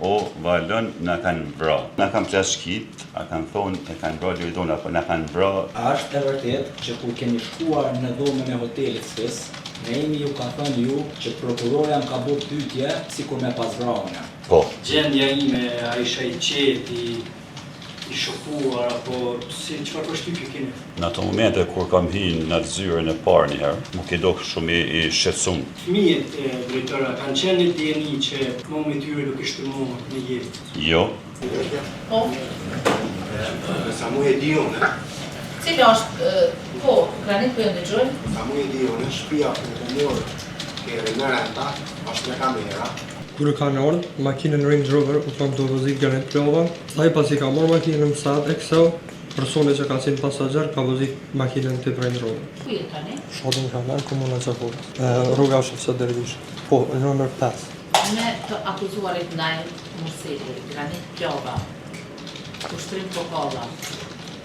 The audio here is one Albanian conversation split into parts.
o valën na kanë vra. Na kanë plashkit, a kanë thonë e kanë vra Liridona, po na kanë vra. A është e vërtet që kur keni shkuar në dhomën e hotelit Svis, Neimi ju ka thënë ju që prokurorja më ka bërë pyetje sikur me pas vrahun. Po. Gjendja ime, a isha i qeti, i shokuar, apo çfarë përshtypje keni? Në ato momente kur kam hyrë në zyrën e parë një herë, më ke dok shumë i shqetësuar. Fëmijët e drejtora kanë qenë në dieni që momi i tyre nuk ishte më në jetë. Jo. Po. Sa mu e di unë, Cila është, po, Granit për ndëgjoj? sa mu e di unë, shtëpia ku të morë kërë në renta, është me kamera. Kur kanë ardhur, makinën Range Rover u kam të vozit Granit Plova. Ai pasi ka marrë makinën në Sad Excel, personi që ka qenë pasager ka vozit makinën të Range Rover. Ku je tani? Shotin Kanar, komuna Çakovës. Rruga Shefsa Dervish. Po, nëmër 5. Me të akuzuarit ndaj Murseli, Granit Plova, ushtrim Kokalla,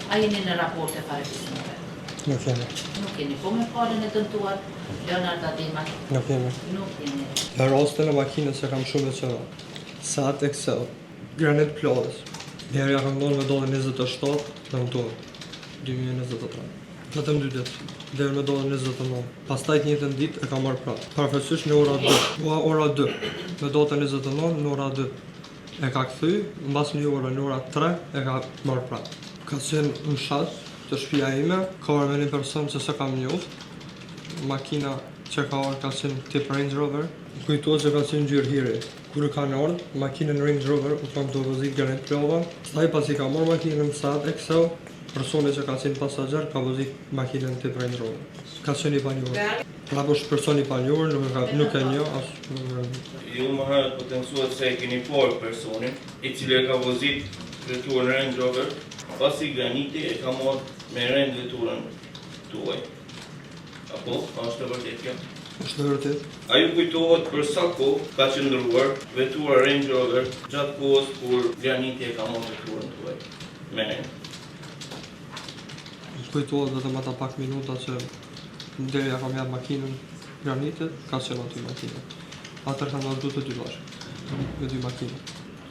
a jeni në raport e paraqesimeve? Nuk jemi. Nuk jeni, po me palën e dëmtuar, Leonard Adimat? Nuk jemi. Nuk jeni. Në rastin e makinës që kam shumë të qëra. Sad Excel, Granit Plovës. Njerë ja kam ndonë me dole 27 në mëtonë, 2023. Vetëm 2 ditë, deri me dole 29. Pastaj të njëjtën ditë e kam marrë prapë. Parafesysh në ora 2. Ora 2, me data 29 në ora 2. E ka kthy, mbas një ore në ora 3 e ka marrë prapë. Ka qenë në shat të shtëpia ime, ka arë me një person që se kam njoft. Makina që ka arë ka qenë tip Range Rover. Kujtohet që ka qenë gjyrë hiri. Kur kanë ardhur, makinën Range Rover u kam të vozit Granit Plova. Pastaj pasi ka marrë makinën në Sad Excel, personi që ka qenë pasager ka vozit makinën tip Range Rover. Ka qenë i panjohur. Apo është person i panjohur, nuk e njoh as. Ju më herët potencuat se e keni parë personin, i cili e ka vozit veturën Range Rover, pasi Graniti e ka marrë me rend veturën tuaj. Apo, është e vërtet kjo? Është e vërtet. A ju kujtohet për sa kohë ka qëndruar vetura Range Rover gjatë kohës kur Graniti e ka marrë veturën tuaj me rend? Kujtohet vetëm ata pak minuta që deri ja kam jap makinën Granitit, ka qenë aty makina. Atër kanë vazhdu të dy bashkë, me 2 makina.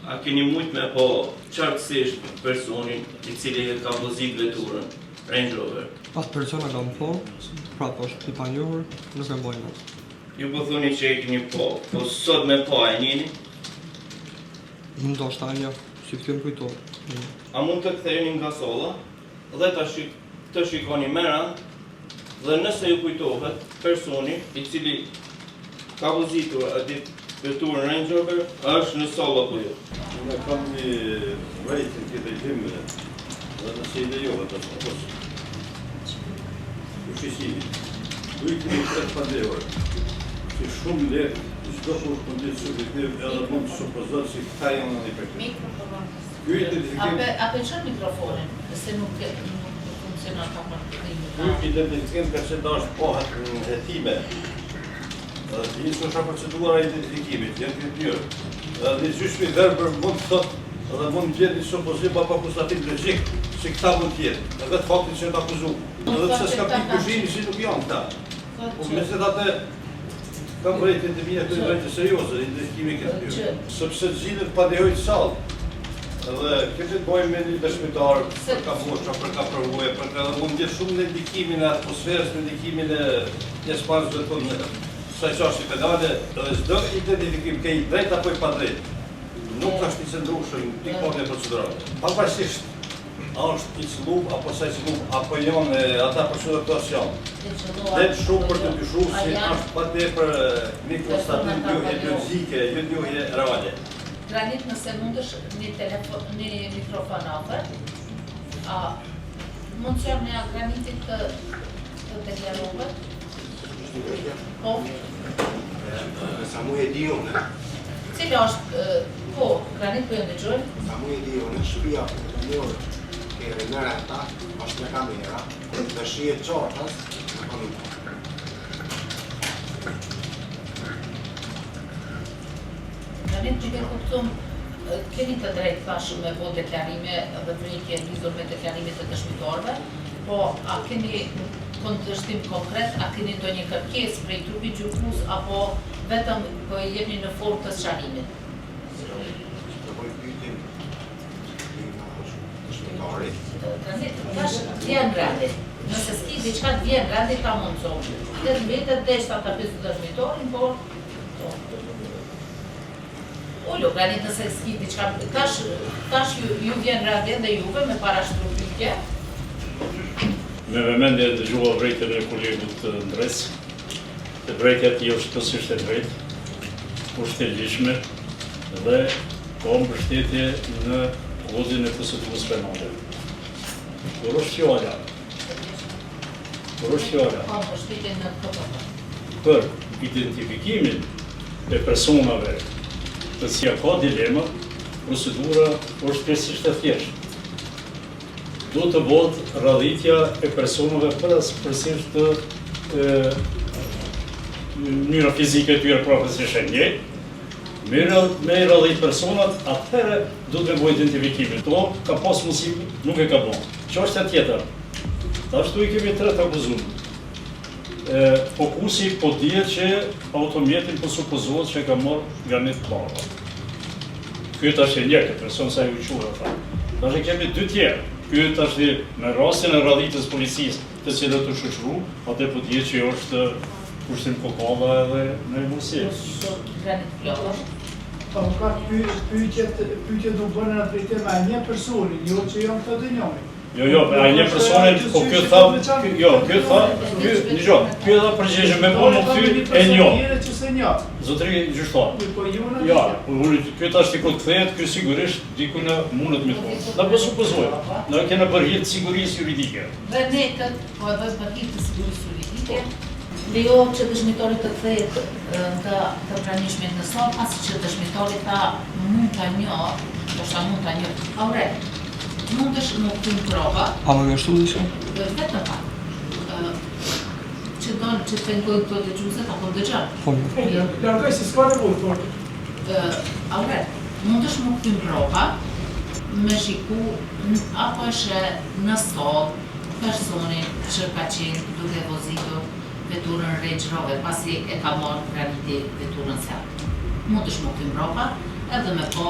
A keni mujt me po qartësisht personin i cili e ka vozit veturën Range Rover? Atë persona kam po, prapë është i panjohur, nuk e mbojnë atë. Ju po thoni që e keni po sot me po e njeni? Ndoshta një, si këtë më kujtohet. A mund të ktheheni nga solla dhe të shikoni me radhë dhe nëse ju kujtohet personi i cili ka vozitur atë veturën Range Rover është në solla apo jo? Unë kam një vajtë në këtë gjimëre dhe nëse i lejohet atë apo shqisimi. Ujtë një 3 pandehore, që shumë lehtë, çdo kur këndit subjektiv edhe mund të supozot si këta janë në një përkët. Mikrofon. Ky identifikim... Ape qënë mikrofonin, nëse nuk funksionon ka përkëtimin. Ky identifikim ka që da është pohet në hetime. Një që është procedura e identifikimit, jenë këtë njërë. Një gjyshmi verbër mund të thotë edhe mund të gjithë një supozim apo akuzativ logjik që këta mund të jetë. Dhe vetë faktin që të akuzu. Edhe pse s'ka pikë kushimi si nuk janë këta. Po me se date kam vrejtën të mija këtë vrejtë serioze, identifikimi këtë njërë. Sepse të gjithët pa dehojtë salë. Edhe këtë të bojmë me një dëshmitar për ka fosha, për ka përvoje, për ka mund të jetë shumë në ndikimin e atmosferës, në ndikimin e një spanës dhe të në saj qashtë i pedale, edhe çdo identifikim ke i drejt apo i pa drejt. Nuk është i qëndrueshëm pikpamje procedurale. Pavarësisht a është i cëlluar apo sa i cëlluar, apo janë ata procedurët janë. Dhe shumë për të dyshuar se është patepër një konstatim biologjike, jo njohje reale. Granit, nëse mundësh një mikrofon afër, mund që në Granitit të deklarohet? Po? Sa mu e di unë, Cila është, po, Granit për ndëgjoj? sa mu e di unë, shtëpia ku të morë kërë në renta, është me kamera, dhe shihet qartas në kamera. Granit, që ke kuptum, keni të drejtë thashë me bo deklarime dhe vërejtje lidhur me deklarime të dëshmitarve, po a keni kundërshtim konkret, a keni ndonjë kërkesë prej trupit gjykatës apo vetëm po i jepni në formë të sqarimit? pari. Tash vjen rendi. Nëse s'ki diçka të vjen rendi ka mundëson. 18 deshta ta 50 dëshmitorin, por Ullu, granit nëse s'ki diçka, tash ju vjen rendi dhe juve me parashtru pyetje. Me vëmendje dëgjova vërejtjen e kolegut Ndres, e vërejtja ti është pësisht e drejtë, është e ligjshme dhe ka mbështetje në godin e procedurës penale. Por është fjala. Ka mbështetje në KPK. Për identifikimin e personave të cilat ka dilema, procedura është thjesht e thjeshtë. Do të bëhet radhitja e personave përgjithsisht të mënyra fizike të tyre profesionisht e njëjtë. Me radhit personat, atëherë do të bëjë identifikimin. To ka pas mundësi, nuk e ka bën. Çështja tjetër. Ashtu i kemi 3 akuzuar. Fokusi po dihet që automjetin po supozohet që ka marrë granit bardha. Ky tash e njeh person sa i quhet ata. Tash kemi 2 tjerë. Ky tash me rastin e radhitës policisë, të cilët u shoqëru, atë po dihet që është kushtim kokalla edhe në mundësi. Granit plotë. Po ka pyetje do bënë atë tema e një personi, jo që janë të dënjojnë. Jo, a një personi, po kjo tha, kjo tha përgjigje me po nuk ty e njo. Zotëri gjyqtar. Ja, kjo tash ti kur kthehet, ky sigurisht diku në mundet me thonë. Na po supozojmë, na kena bërë hir të sigurisë juridike. Dhe ne po e bëjmë për hir të sigurisë juridike. Lejo që dëshmitorit të kthehet nga të pranishmit në sallë, pasi që dëshmitorit ta mund ta njoh, ndoshta mund ta njoh. Aure, mundesh më këtyn prova. A më gështu diçka? Vetëm pak. Që donë që të pengojnë këto dëgjuesit apo dëgjon. Po. Largoj se s'ka nevojë por. Aure, mundesh më këtyn prova me shiku apo është në sallë personin që ka qenë duke vozitur veturën Range Rover, pasi e ka marrë graniti veturën së. Mundesh më këtyn prova edhe me po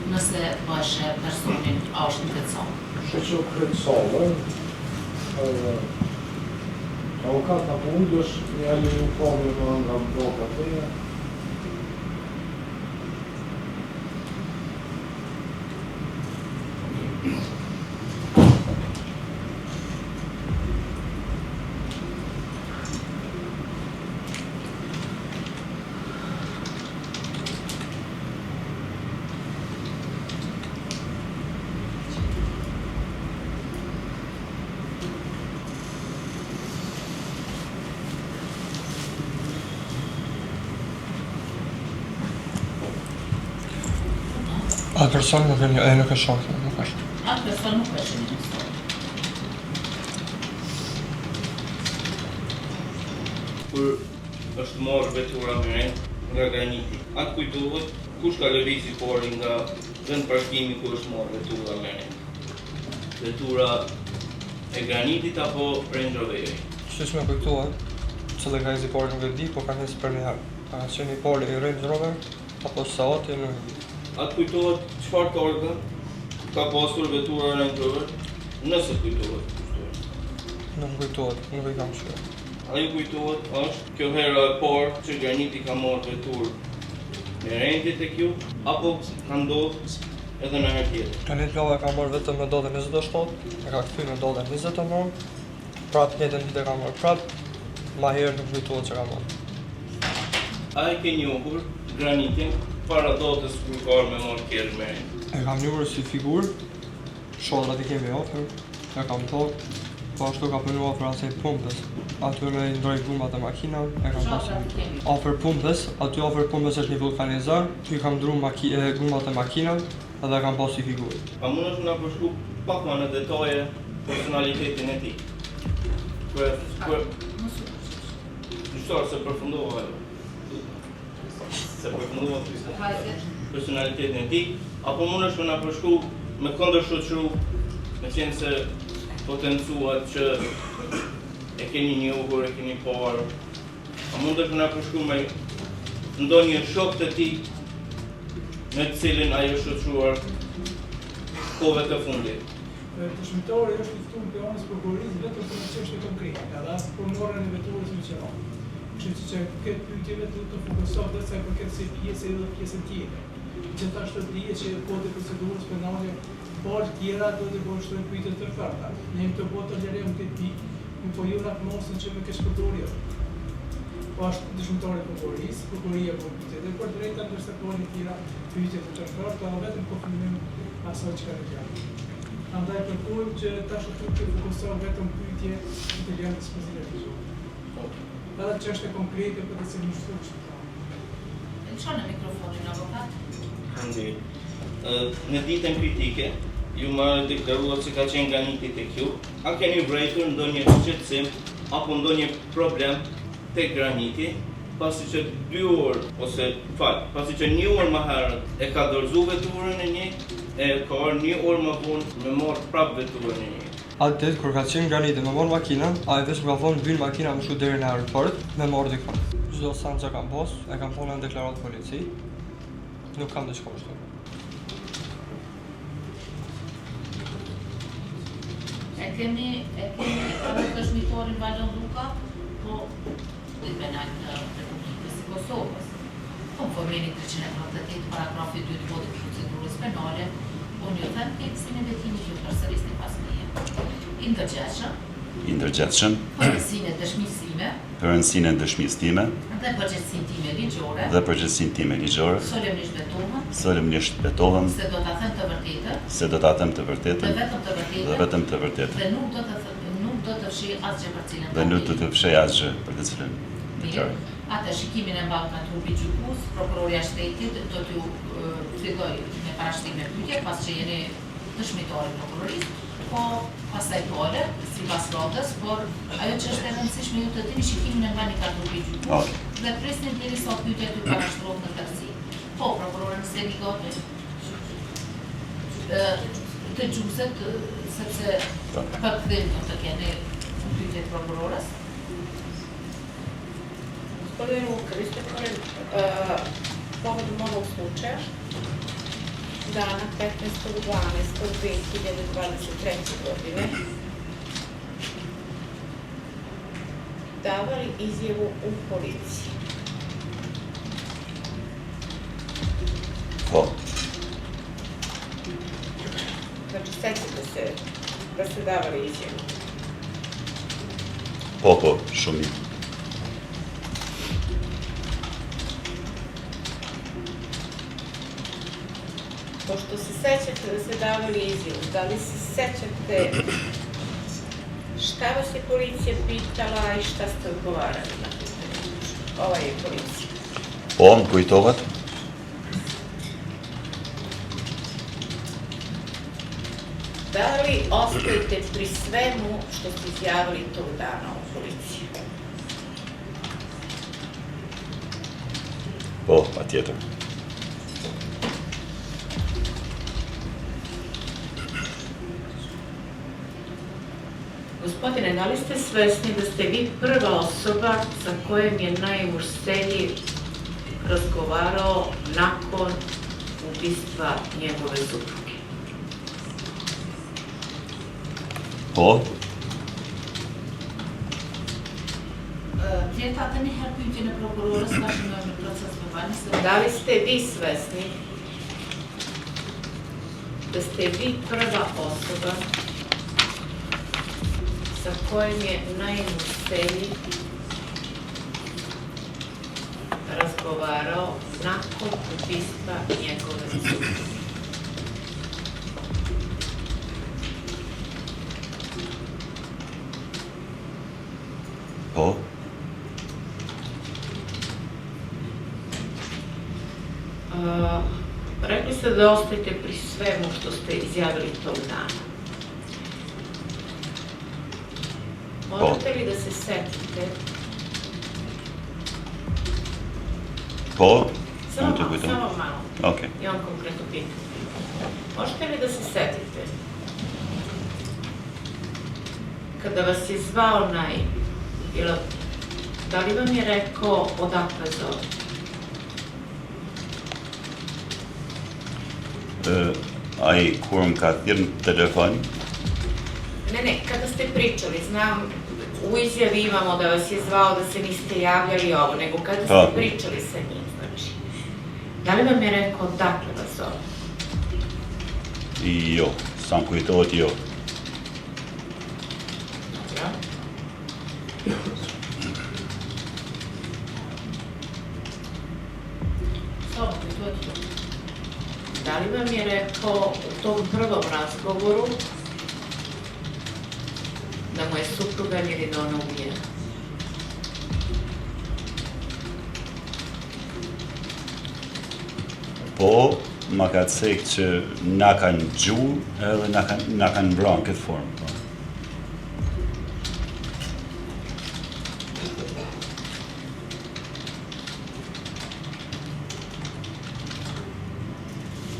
nëse bëshe personin është në këtë sallë. Që këtë sallë, avokat apo undësh një alë një formë nga bloka të e. Atë person nuk e shohë, nuk është. Atë person nuk është një sallë. Kur është marrë vetura me nga graniti, atë kujtohet kush ka lëvizur porin nga vend parkimi ku është marrë vetura me vetura e granitit apo Range Roveri. Siç më kujtohet, cili ka porin nuk e di, po ka nisë për një herë. Ka qenë pori i Range Rover apo Seati nuk e di. Atë kujtohet çfarë torgë ka pasur vetura Range Rover, nëse kujtohet. Nuk kujtohet, nuk e kam shkruar. Ai kujtohet është kjo hera e parë që graniti ka marrë veturë me rendit e kjo, apo ka ndodhur edhe në herë tjetër. Granit plova ka marrë vetëm në datën 27, e ka kthyer në datën 29, prapë njëtën ditë e ka marrë prapë, ma herë nuk kujtohet që ka marrë. Ai ke njohur granitin para datës kur ka me marrë kjerë me rendit. E kam njohur si figurë, shodrat i kemi ofër, e kam thokë, po ashtu ka punu ofër asaj pumpës. Aty me i ndroj gumbat e makinave, e kam pasur ofër pumpës, aty ofër pumpës është një vulkanizar, ty kam ndru gumbat e makinave, edhe kam pas si figurë. A mundesh na përshkru pak më në detaje personalitetin e tij? Gjyqtar se përfundova personalitetin e tij, apo mundesh na përshkru me këndër shoqëru, me qenë se potencuat që e keni njohur, e keni parë. A mundesh na përshkru me ndonjë shok të tij me të cilin ai është shoqëruar kohëve të fundit. Dëshmitari është i ftuar pe anës prokurorisë vetëm për një çështje konkrete, edhe as për marrjen e veturës ligjore. Kështu që këtë pyetje vetë të fokusohet sa i përket si pjesë edhe pjesën tjetër. Gjithashtu dihet që kodi i procedurës penale por tjera do të bështojnë pyetje të forta. Ne të bëjmë të lërojmë këtë pikë, po ju na mosën që më ke shpëtuar. Po është dëshmitari i prokurorisë, prokuroria po pyetje dhe për drejta ndërsa koni tjera pyetje të forta, vetëm konfirmim asaj që ka gjallë. Andaj kërkojmë që tash të fokusohet vetëm pyetje të janë dispozime ligjore. Edhe çështje konkrete për të cilën shtuar. Çon në mikrofonin avokat. Në ditën kritike, ju më deklaruat se ka qenë graniti tek ju, a keni vërejtur ndonjë shqetësim apo ndonjë problem tek graniti, pasi që 2 orë, pasi që 1 orë më herët e ka dorëzuar veturën e një, e ka orë 1 orë më vonë me marrë prapë veturën e një. Atë kur ka qenë granite me marrë makinën, a e vesh më ka thonë vynë makina më shu deri në aeroport me marrë dikon. Çdo san që kam pas, e kam thonë në deklaratë polici, nuk kam të shkoshtë. E kemi edhe dëshmitarin Valon Luka, po dhe penal në Republikës së Kosovës. Konformimi 348 paragrafi 2 të kodit të procedurës penale, unë ju them teksin e vetimit ju përsërisni pas meje. I ndërgjeshëm për rëndësinë e dëshmisime dhe përgjegjësinë time ligjore, solemnisht betohem se do ta them të vërtetën dhe vetëm të vërtetën dhe nuk do të fshi asgjë për cilën dhe nuk do të fshej asgjë për të cilën deklaroj. Atë shikimin e mballë ka trupi gjykues, prokuroria e shtetit do t'ju filloj me parashtrimin e pyetje, pas që jeni dëshmitari i prokurorisë, po pastaj tole, sipas rrotës, por ajo që është e rëndësishme ju të dini shikimin e mbani ka trupi gjykues dhe prisnin derisa pyetja t'ju parashtrohet në tërësi. Po, prokurori nëse jeni gati të gjukset, sepse për këthim të keni pyetje të prokurorës. Gospodine Vukristofor, povodom ovog slučaja, dana 15.12.2023. godine, davali izjavu u policiji. Po. Znači, sećate se da ste davali izjavu? Po, shumë. Pošto se sećate da ste davali izjavu, da li se sećate šta vas je policija pitala i šta ste odgovarali na pitanje? Ova je policija. Po, më kujtohet? Da li ostajete pri svemu što ste izjavili tog dana u policiji? Po, patjetër. Gospodine, da li ste svesni da ste vi prva osoba sa kojom je Naim Urselji razgovarao nakon ubistva njegove supruge? Po. Tjeta të një herë pyetje në prokurorës, ka shumë në proces verbal. Da li ste vi svesni da ste vi prva osoba sa kojim je Naim Urselji razgovarao nakon ubistva njegove supruge? Po. Rekli ste da ostajete pri svemu što ste izjavili tog dana. Možete li da se setite? Po. Samo malo. Ok. Imam konkretno pitanje. Možete li da se setite kada vas je zvao Naim, da li vam je rekao odakle zove? Ai kur më ka thirrë në telefon, Ne, kada ste pričali, znam, u izjavi imamo da vas je zvao da se niste javljali ovo, nego kada ste pričali sa njim, znači, da li vam je rekao dakle vas zove? Jo, sam kujtohet jo. Dobro. Da li vam je rekao u tom prvom razgovoru da mu je supruga Miridona ubijena? Po, ma ka cekë që na kanë gjuhë edhe na kanë vranë në këtë formë. Po.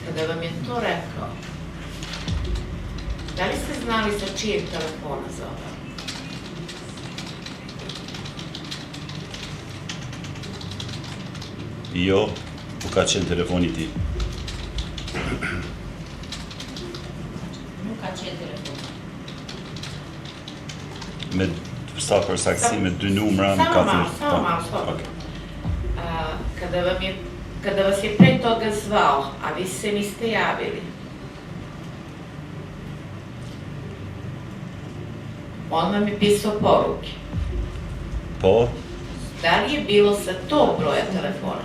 Kada vam je to rekao, da li ste znali sa čijeg telefona zove? Jo, po ka qenë telefoni ti. Nuk ka qenë telefon. Me sa përsaktësi me 2 numra në 4. Samo malo. Kada vas je pre toga zvao, a vi se niste javili, on vam je pisao poruke. Po, Da li je bilo sa tog broja telefona?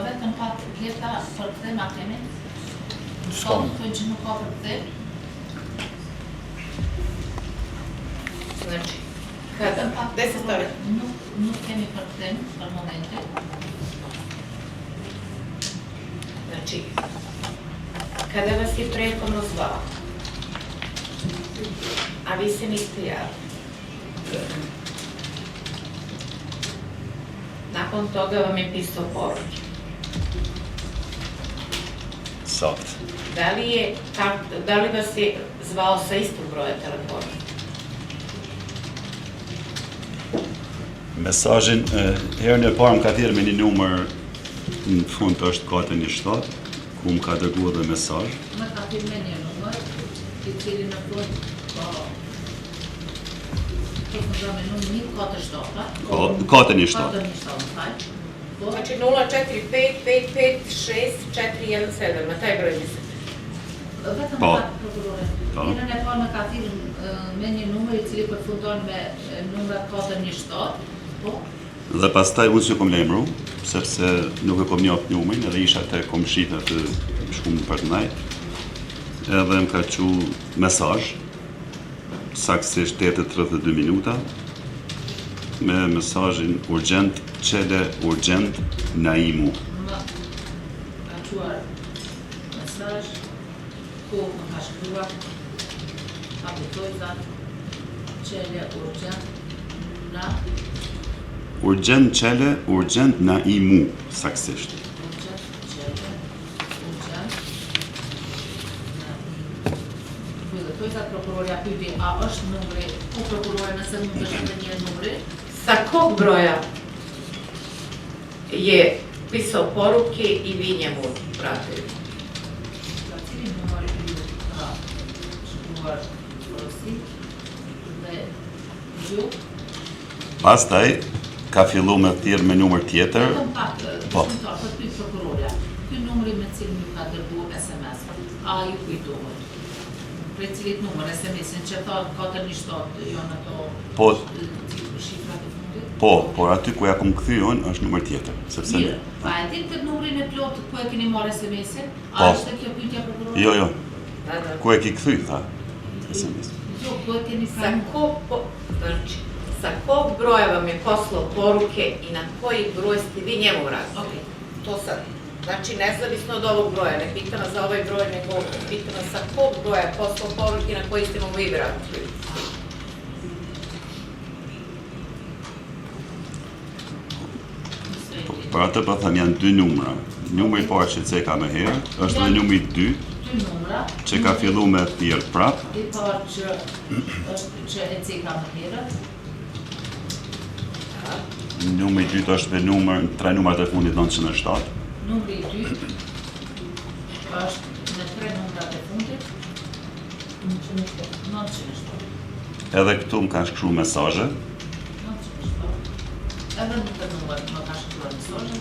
Vetëm pat vjeta për këthem a kemi? S'kam. Thonë që nuk ka për këthem? Znači, kada? Gde se stoji? Nuk kemi për këthem për momente. Znači, kada vas je prethodno zvao, a vi se niste javili, nakon toga vam je pisao poruke. sakt. Da li vas je zvao sa istog broja telefona? Mesazhin herën e parë më ka thirrë me një numër në fund është 417, ku më ka dërguar dhe mesazh. Më ka thirrë me një numër, i cili në fund përfundon me numrin 147. 417. Znači 045556417, na taj broj mislim. Vetëm Po. prokurore. Herën e parë më ka thirrë me një numër i cili përfundon me numra 417. Po. Dhe pastaj unë që kom lemru, sepse nuk e kom njoft numrin, edhe isha te kom shita të shkum për të najt, edhe më ka qu mesazh, saktësisht 8:32 minuta, me mesazhin urgent, qele urgent, Naimu. Më ka quar mesazh ku më ka shkruar Abutojza, qele urgent na Urgent qele, urgent, Naimu, saktësisht. Prokuroria pyeti, a është numri, ku prokurore nëse mund të shkruaj një numri? Sa kog broja je pisao poruke i vi njemu pratili? Sa cili numër ju ka shkruar porosi dhe ju? Pastaj ka fillu me thirr me numër tjetër. Vetëm pak, Po. për pyet prokuroria, ky numri me cilin ju ka dërguar SMS, a ju kujtohet? Për cilit numër SMS-in që thot 417 janë ato Po. shifrat e fundit? Po, por aty ku ja kom kthy unë është numër tjetër, sepse Mirë, pa e din këtë numrin e plot ku e keni marrë SMS-in? Po. A është kjo pyetja prokurorit? jo, ku e ki kthy, tha, SMS. Jo, ku e keni Znači, sa kog broja vam je poslao poruke i na koji broj ste vi njemu vratili? Okej. To sad. Znači, nezavisno od ovog broja, ne pita nas za ovaj broj, nego pita nas sa kog broja je poslao poruke na koji ste mu vi vratili. Për atë po them janë 2 numra. Numri i parë që ceka më herë, është dhe numri 2, Dy numra. që ka fillu me thirr prap, I parë që është që e ceka më herët. numri i dytë është dhe tre numrat e fundit 907. Numri i dytë është në 3 numrat e fundit. 907. Edhe këtu më kanë shkruar mesazhe. Edhe në të numër më ka shkruar mesazhin.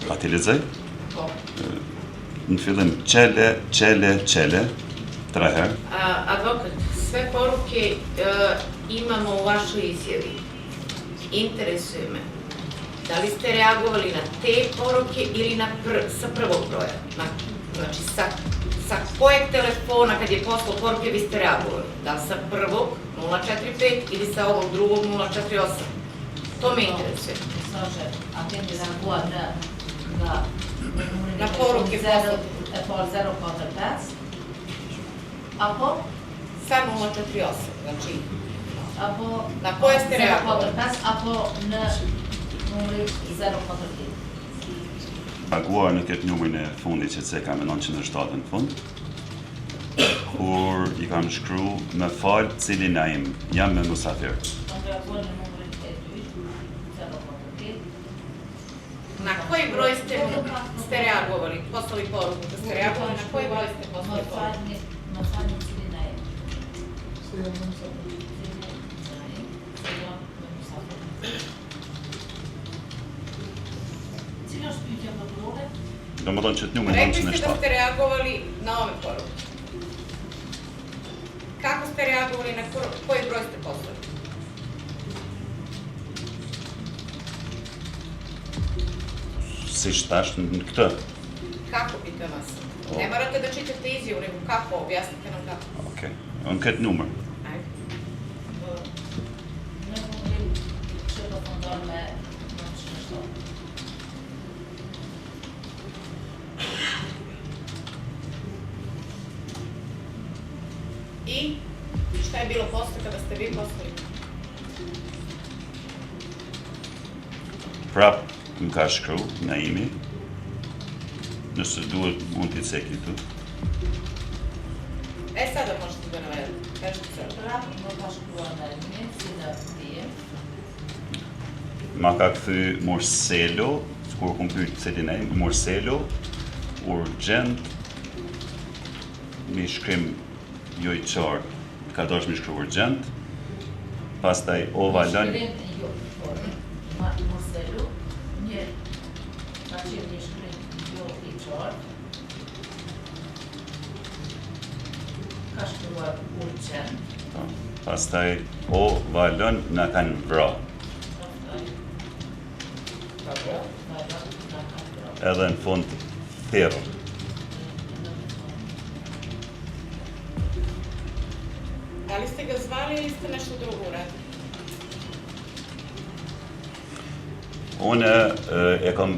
A ti lexoj? Po. Në fillim qele, 3 herë. Advokat, sve poruke imamo u vašoj izjavi. Interesuje me, da li ste reagovali na te poruke ili sa prvog broja? Znači, sa kojeg telefona kad je poslao poruke vi ste reagovali? Da li sa prvog 045 ili sa ovog drugog 048? To me interesuje. A keni reaguar Na poruke poslate. E po 045, apo? Sa 048, znači. Apo na koje ste reagovali? 045, apo në numrin 043. Reaguar në këtë numrin e fundit që se kam 907 në fund, kur i kam shkru me falë cili naim, jam me musafir. Reaguar në numrin e dytë, 043. Na koji broj ste reagovali? Poslali poruku da ste reagovali, na koji broj ste poslali poruku? Më falni cili naim. Cila është pyetja prokurore? Do më thonë që të numrin Rekli ste da 907. ste reagovali na ove poruke. Kako ste reagovali, na koji broj ste poslali? Si shtash në këtë. Kako pitam vas? Ne morate da čitate izjavu, nego kako, objasnite nam kako. Okej, në këtë numër. Ajde. Në numrin që do fundon me 907. I šta je bilo posle kada ste vi poslali? Prap më ka shkru, Naimi, nëse duhet mund t'i cek këtu. Sada možete da navedete. Kažete se. Prap më ka shkruar Naimi, si në dhije. Ma ka këthy Morcelo, kur kom pyet cili Naim, Morcelo, urgent, mi shkrim jo i qarë, ka dosh mi shkru urgent, pastaj Ovalën, Jo, Morcelo, një ka qenë një shkrim jo i qartë, ka shkruar urgent, pastaj Ovalën na kanë vra. Edhe në fund thirrë. Da li ste ga zvali ili ste nešto drugo uradili? Unë e kam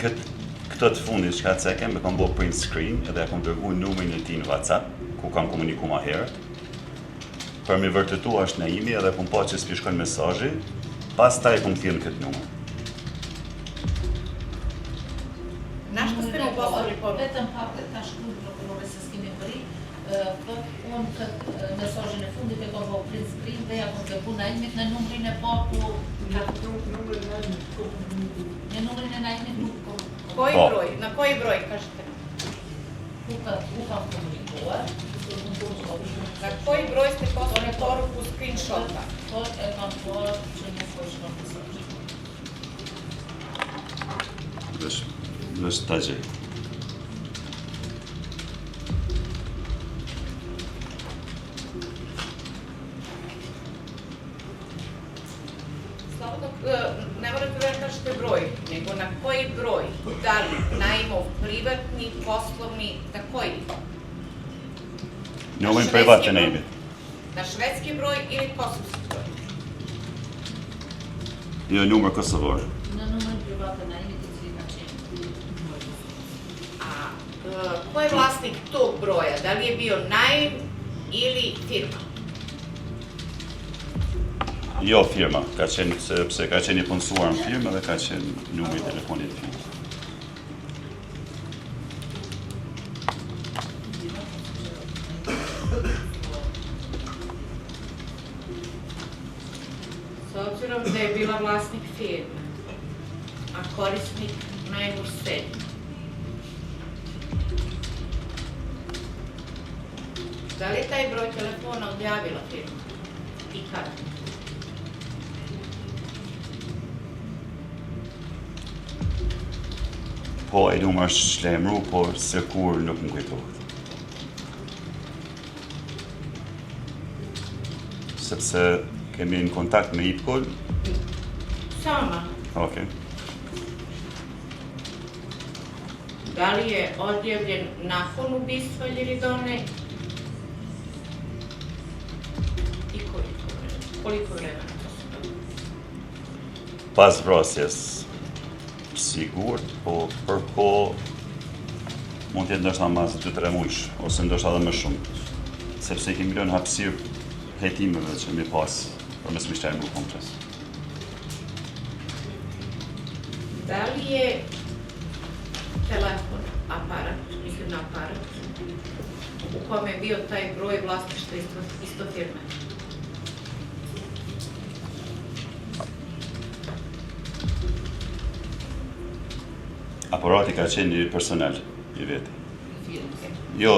këtë të fundit që ka cekem, e kam bo print screen edhe e kam dërgu numrin e tij në WhatsApp, ku kam komuniku ma herët. Për mi vërtetu është Naimi edhe kom pa që s'pi shkon mesazhi, pastaj kom thirrë këtë numër. Na što ste mu poslali poruku? Vetëm pak ta shkruaj prokurore se s'kemi bëri, unë këtë mesazhin e fundit e kam bërë print screen dhe ja kam dërguar Naimit në numrin e parë ku në numrin e Naimit nuk Koji broj? Na koji broj, kažete? ku kam komunikuar. Na koji broj ste poslali poruku screenshota? Po e kam bërë që nuk po shkon mesazhi. Vesh ta gjej. Slobodno, ne morate da kažete broj, nego na koji broj? Da li Naimov privatni, poslovni, na koji? Numrin privat të Naimit. Na švedski broj ili kosovski broj? Jo, numër kosovar. Në numrin privat të Naimit i cili ka qenë. Ko je vlasnik tog broja? Da li je bio Naim ili firma? Jo firma, ka qenë sepse ka qenë i punësuar në firmë dhe ka qenë numri i telefonit të firmës. S obzirom da je bila vlasnik firme, a korisnik Naimur Selj. Da li je taj broj telefona objavila firma? I kad? Po, ai numër është shlemru, por se kur nuk më kujtohet. Sepse kemi në kontakt me IPCOL. Sama. Okej. Da li je odjavljen nakon ubistva Ljiridone? I koliko vremena to se dogodilo? Pas vrasjes sigurt, po për ko mund t'jetë ndoshta mas 2-3 muaj, ose ndoshta edhe më shumë. Sepse kemi lënë hapësirë hetimeve që mi pas përmes Ministrisë e Kontras. Da li je telefon, aparat, mislim na aparat, u kome je bio taj broj vlasništva isto firme? Aparati ka qenë personal i vetë. Jo,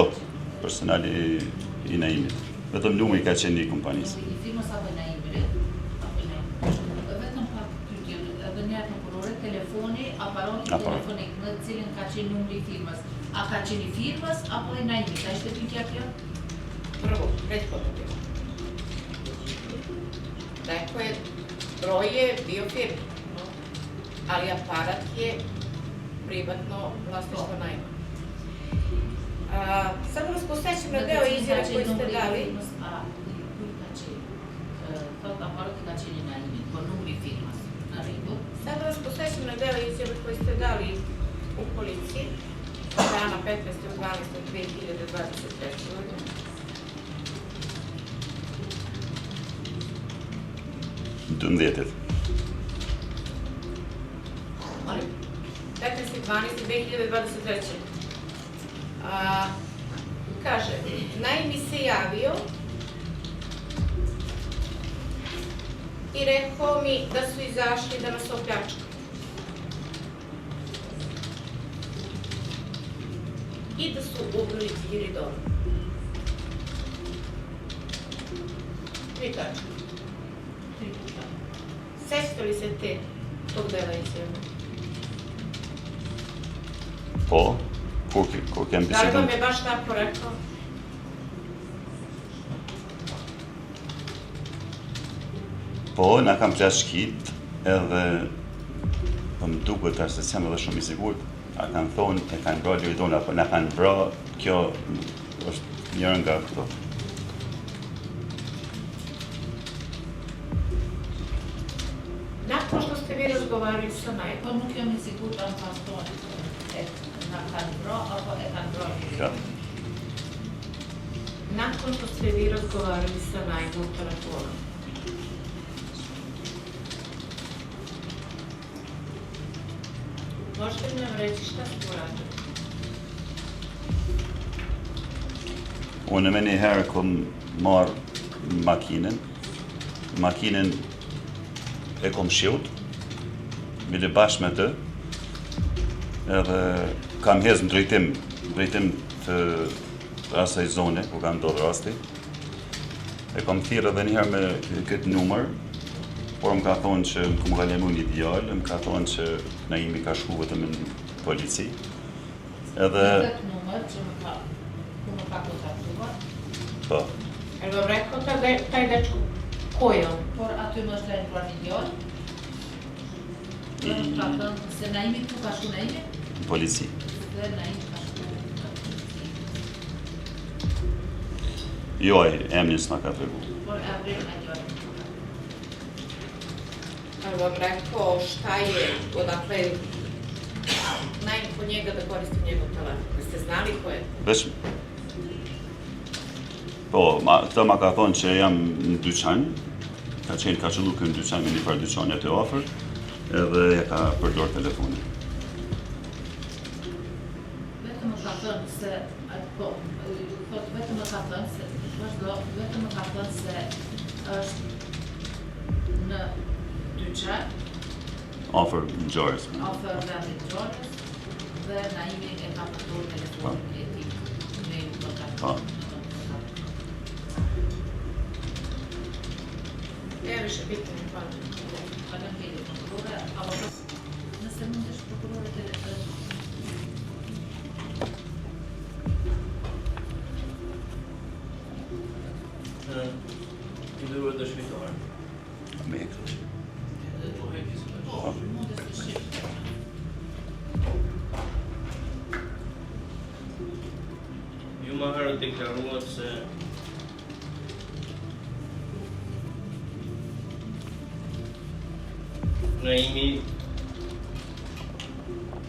personal i Naimit. Vetëm numri ka qenë i kompanisë. I firmës apo i Naimit? Vetëm pak pyetje, edhe një prokurore, telefoni, aparati telefonik në cilin ka qenë numri i firmës. A ka qenë i firmës apo i Naimit? A ishte pyetja kjo? Prvo, prethodno bilo. Dakle, broj je bio firma, ali aparat je privatno vlasništvo Naima. Samo vas posjećam na deo izjave koji ste dali. Tot aparati ka qenë i Naimit, po numri i firmës. Në rregull. Sada vas posjećam na deo izjave koji ste dali u policiji dana 15.12.2023. godine. Dëmdhjetit. 15.12.2023. Kaže, Naim mi se javio i rekao mi da su izašli da nas opljačkaju. I da su ubili Ljiridonu. 3 tačke. Sećate li se tog dela izjave? Po, kur kem Da li bisedën. vam je baš tako rekao? Po, na kam plashkit edhe më duket tash se jam edhe shumë i sigurt. A kanë thonë e kanë bra Ljiridona, apo na kanë bra, kjo është njëra nga këto. Nakon što ste vi razgovarali sa Naimom, Po nuk jam i sigurt an pas tonë. Na kanë bra apo e kanë bra Ljiridona. nakon što ste vi razgovarali sa Naimom telefonom, možete li nam reći šta ste uradili? Unë me një herë kom marrë makinën e kom shiut, bile bashkë me të, edhe kam hez në drejtim të asaj zone, ku kam ndodhur rasti. E kam thirrë edhe një herë me këtë numër, por më ka thonë që më ka lënë një djalë, më ka thonë që Naimi ka shku vetëm në polici. Edhe Këtë numër që ku më ka kontaktuar, po, Jel vam rekao taj dečko ko je on? por aty më është lajmëruar një djalë. Dhe më ka thënë se Naimi ku ka shku Naimi, në polici. dhe Naimi ka shku në polici. Jo, ai emrin s'na ka tregu. Por e avrin a djalë. Jel vam rekao šta je, odakle Naim po njega da koristi njegov telefon? Jeste znali ko je? Veç po, këtë ma ka thonë që jam në dyqan, ka qëllu kënë dyqan me një par dyqan e të ofër, edhe ja ka përdor telefonin. Vetëm më ka thënë se, po, vetëm më ka thënë se, vetëm më ka thënë se është në dyqan, Ofër në Gjorës. ofër vendit Gjorës, dhe Naimi e ka përdor telefonin e tij. Ne nuk ka Po. ishe bitë në falë. Faleminderit, prokurore. Nëse mundesh prokurore të I dhuruar dëshmitar. Me e këtë. mundesh të shqip. Ju më herët deklaruat se Naimi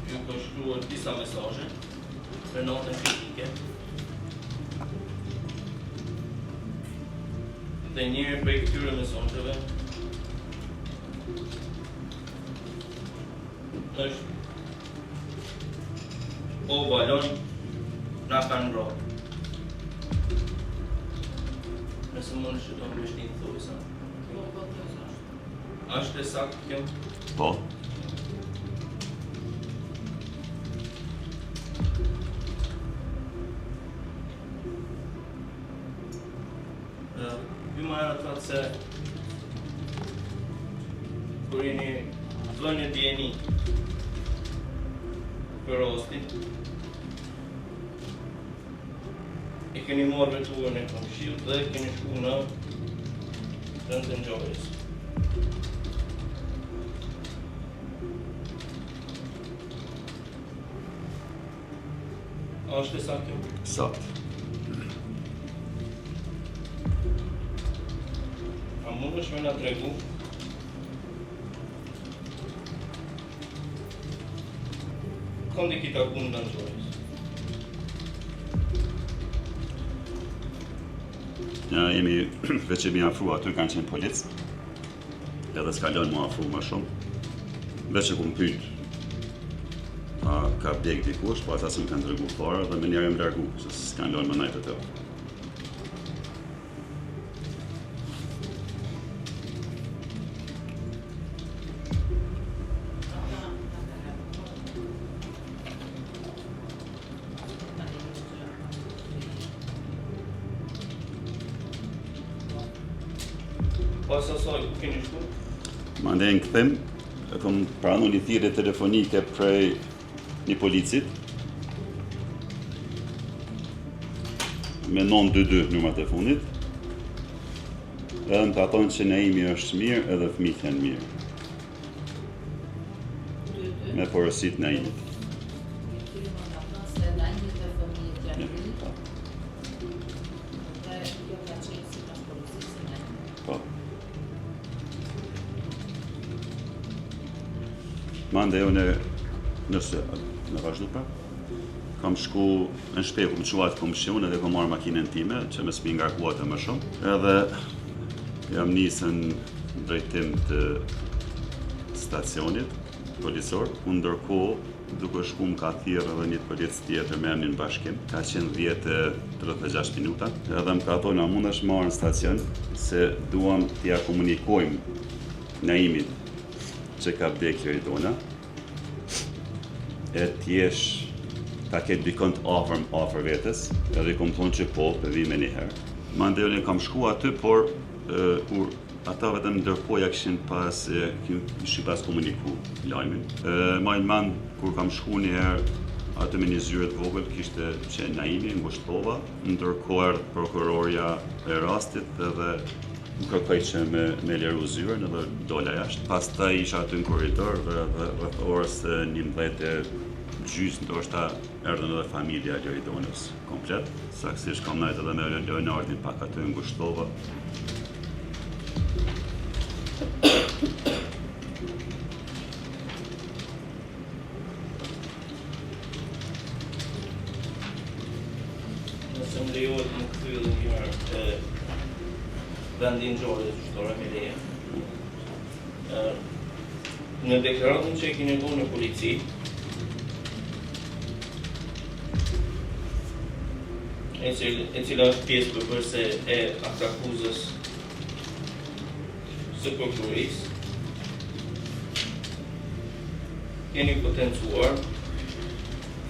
ju ka shkruar disa mesazhe për notën kritike. Dhe njëri prej këtyre mesazheve është o balon na kanë vrarë. Nëse mund është të më shtinë të thuj sa. Është e saktë kjo? Po. Ju më herë thotë se kur jeni vënë dieni për rostin, e keni marrë veturën e komshiut dhe keni shku në rënd të ngjarjes. A është e saktë kjo? Sakt. A mund është me nga tregu këndi ki taku në ngjarjes? Ja, jemi veç e mi afru aty kanë qenë polic, edhe s'ka lënë mu afru më shumë. Veç e ku më pyet, a ka vdek dikush, po ata s'm kanë tregu fare dhe me njerë më largu, se s'kan lënë më najtë të të. Pas asaj, ku keni shku? Mandej në këthim, e kom pranu një thirrje telefonike prej një policit, me 922 numrat e fundit, edhe më thatonë që Naimi është mirë edhe fëmijët janë mirë. Me porosit Naimit. Se Naimi dhe fëmijët janë mirë. Dhe kjo ka qenë si pas policisë Naimi. Po. Mandej unë, nëse në vazhdu pra, kam shku në shpeku, më quat komishion edhe kom marrë makinën time, që më s'mi ngarkuat e më shumë, edhe jam nisën në drejtim të stacionit policor, ku ndërkohë duke shku më ka thirrë edhe një polic tjetër me emrin Bashkim, ka qenë 10:36 minuta, edhe më ka thonë a mundesh marrë në stacion, se duam t'ja komunikojmë Naimit që ka vdekje i dona, e t'jesh ta ketë dikon të afër vetës, edhe i kom thonë që po, për vime njëherë. Mandej unë kam shku aty, por kur ata vetëm ndërkohë ja kishin kishin pas komuniku lajmin. Majnë mend kur kam shku njëherë aty me një zyre të vogël, kishte qenë Naimi, ngushtova, ndërkohë erdhi prokurorja e rastit edhe më kërkoj që me liru zyren edhe dola jashtë. Pastaj isha aty në korridor dhe rreth orës 11:30 ndoshta erdhën edhe familja e Loridonës komplet. Saktësisht kam najtë edhe me Leonardin pak aty në Gushtova. Nëse më lejohet më kthy edhe një herë vendin ngjarjes gjyqtare me leje. Në deklaratën që e keni dhënë në polici, e cila është pjesë përbërëse e akuzës së prokurorisë, keni potencuar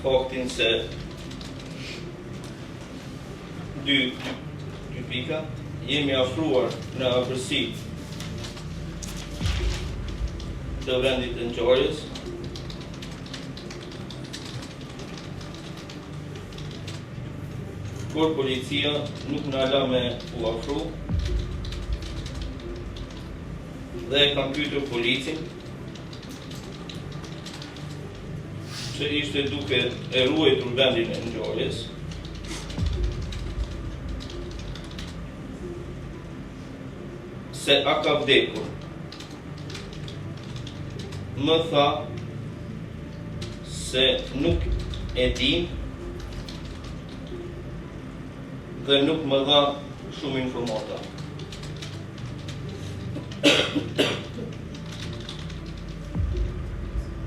faktin se dy pika jemi afruar në afërsi të vendit të ngjarjes. Kur policia nuk na la me u afru dhe e kam pyetur policin që ishte duke e ruajtur vendin e ngjarjes. Se a ka vdekur. Më tha se nuk e din dhe nuk më dha shumë informata.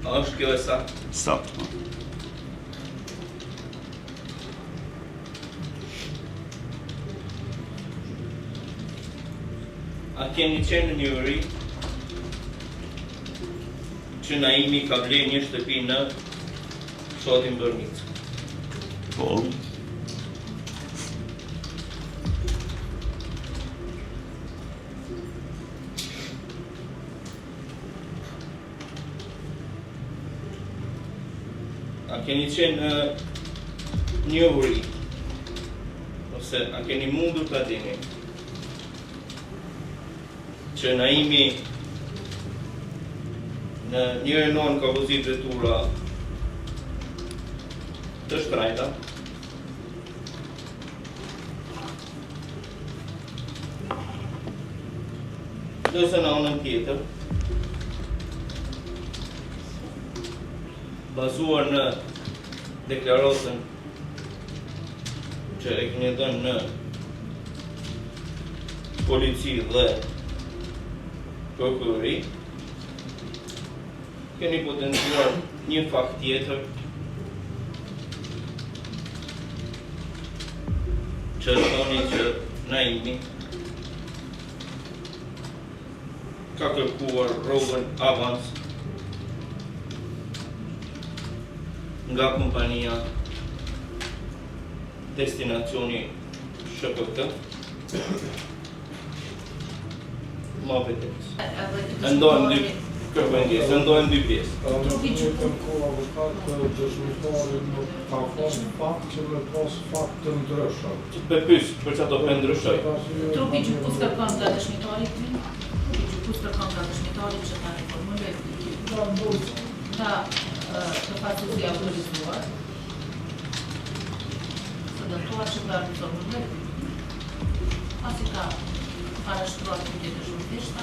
A është kjo e saktë? Saktë. A keni qenë në një uri që Naimi ka bler një shtëpi në fshatin Bërnicë? Po. A keni qenë në një uri, ose a keni mundur të dini që Naimi në një renon ka vozit vetura të shtrajta, ndërsa në anën tjetër, bazuar në deklaratën që e keni dhënë në polici dhe prokurori, keni potenciuar një fakt tjetër që thoni që Naimi ka kërkuar rrogën avans nga kompania destinacioni SHPK Mobetex. Ndojmë dy kërkëndjes, ndojmë dy pjesë. Trupi që kërkua avokat dëshmitarin ka thonë fakt që me pas fakt të ndryshëm. Për pys, për që ato për ndryshoj. Trupi gjykus kërkon nga dëshmitari këtu, trupi gjykus kërkon nga dëshmitari që ka reformulë nga të fatuzi autorizuar, të dëmtuar që ka reformulë, pasi ka parashtruar pyetje të shumë thjeshta.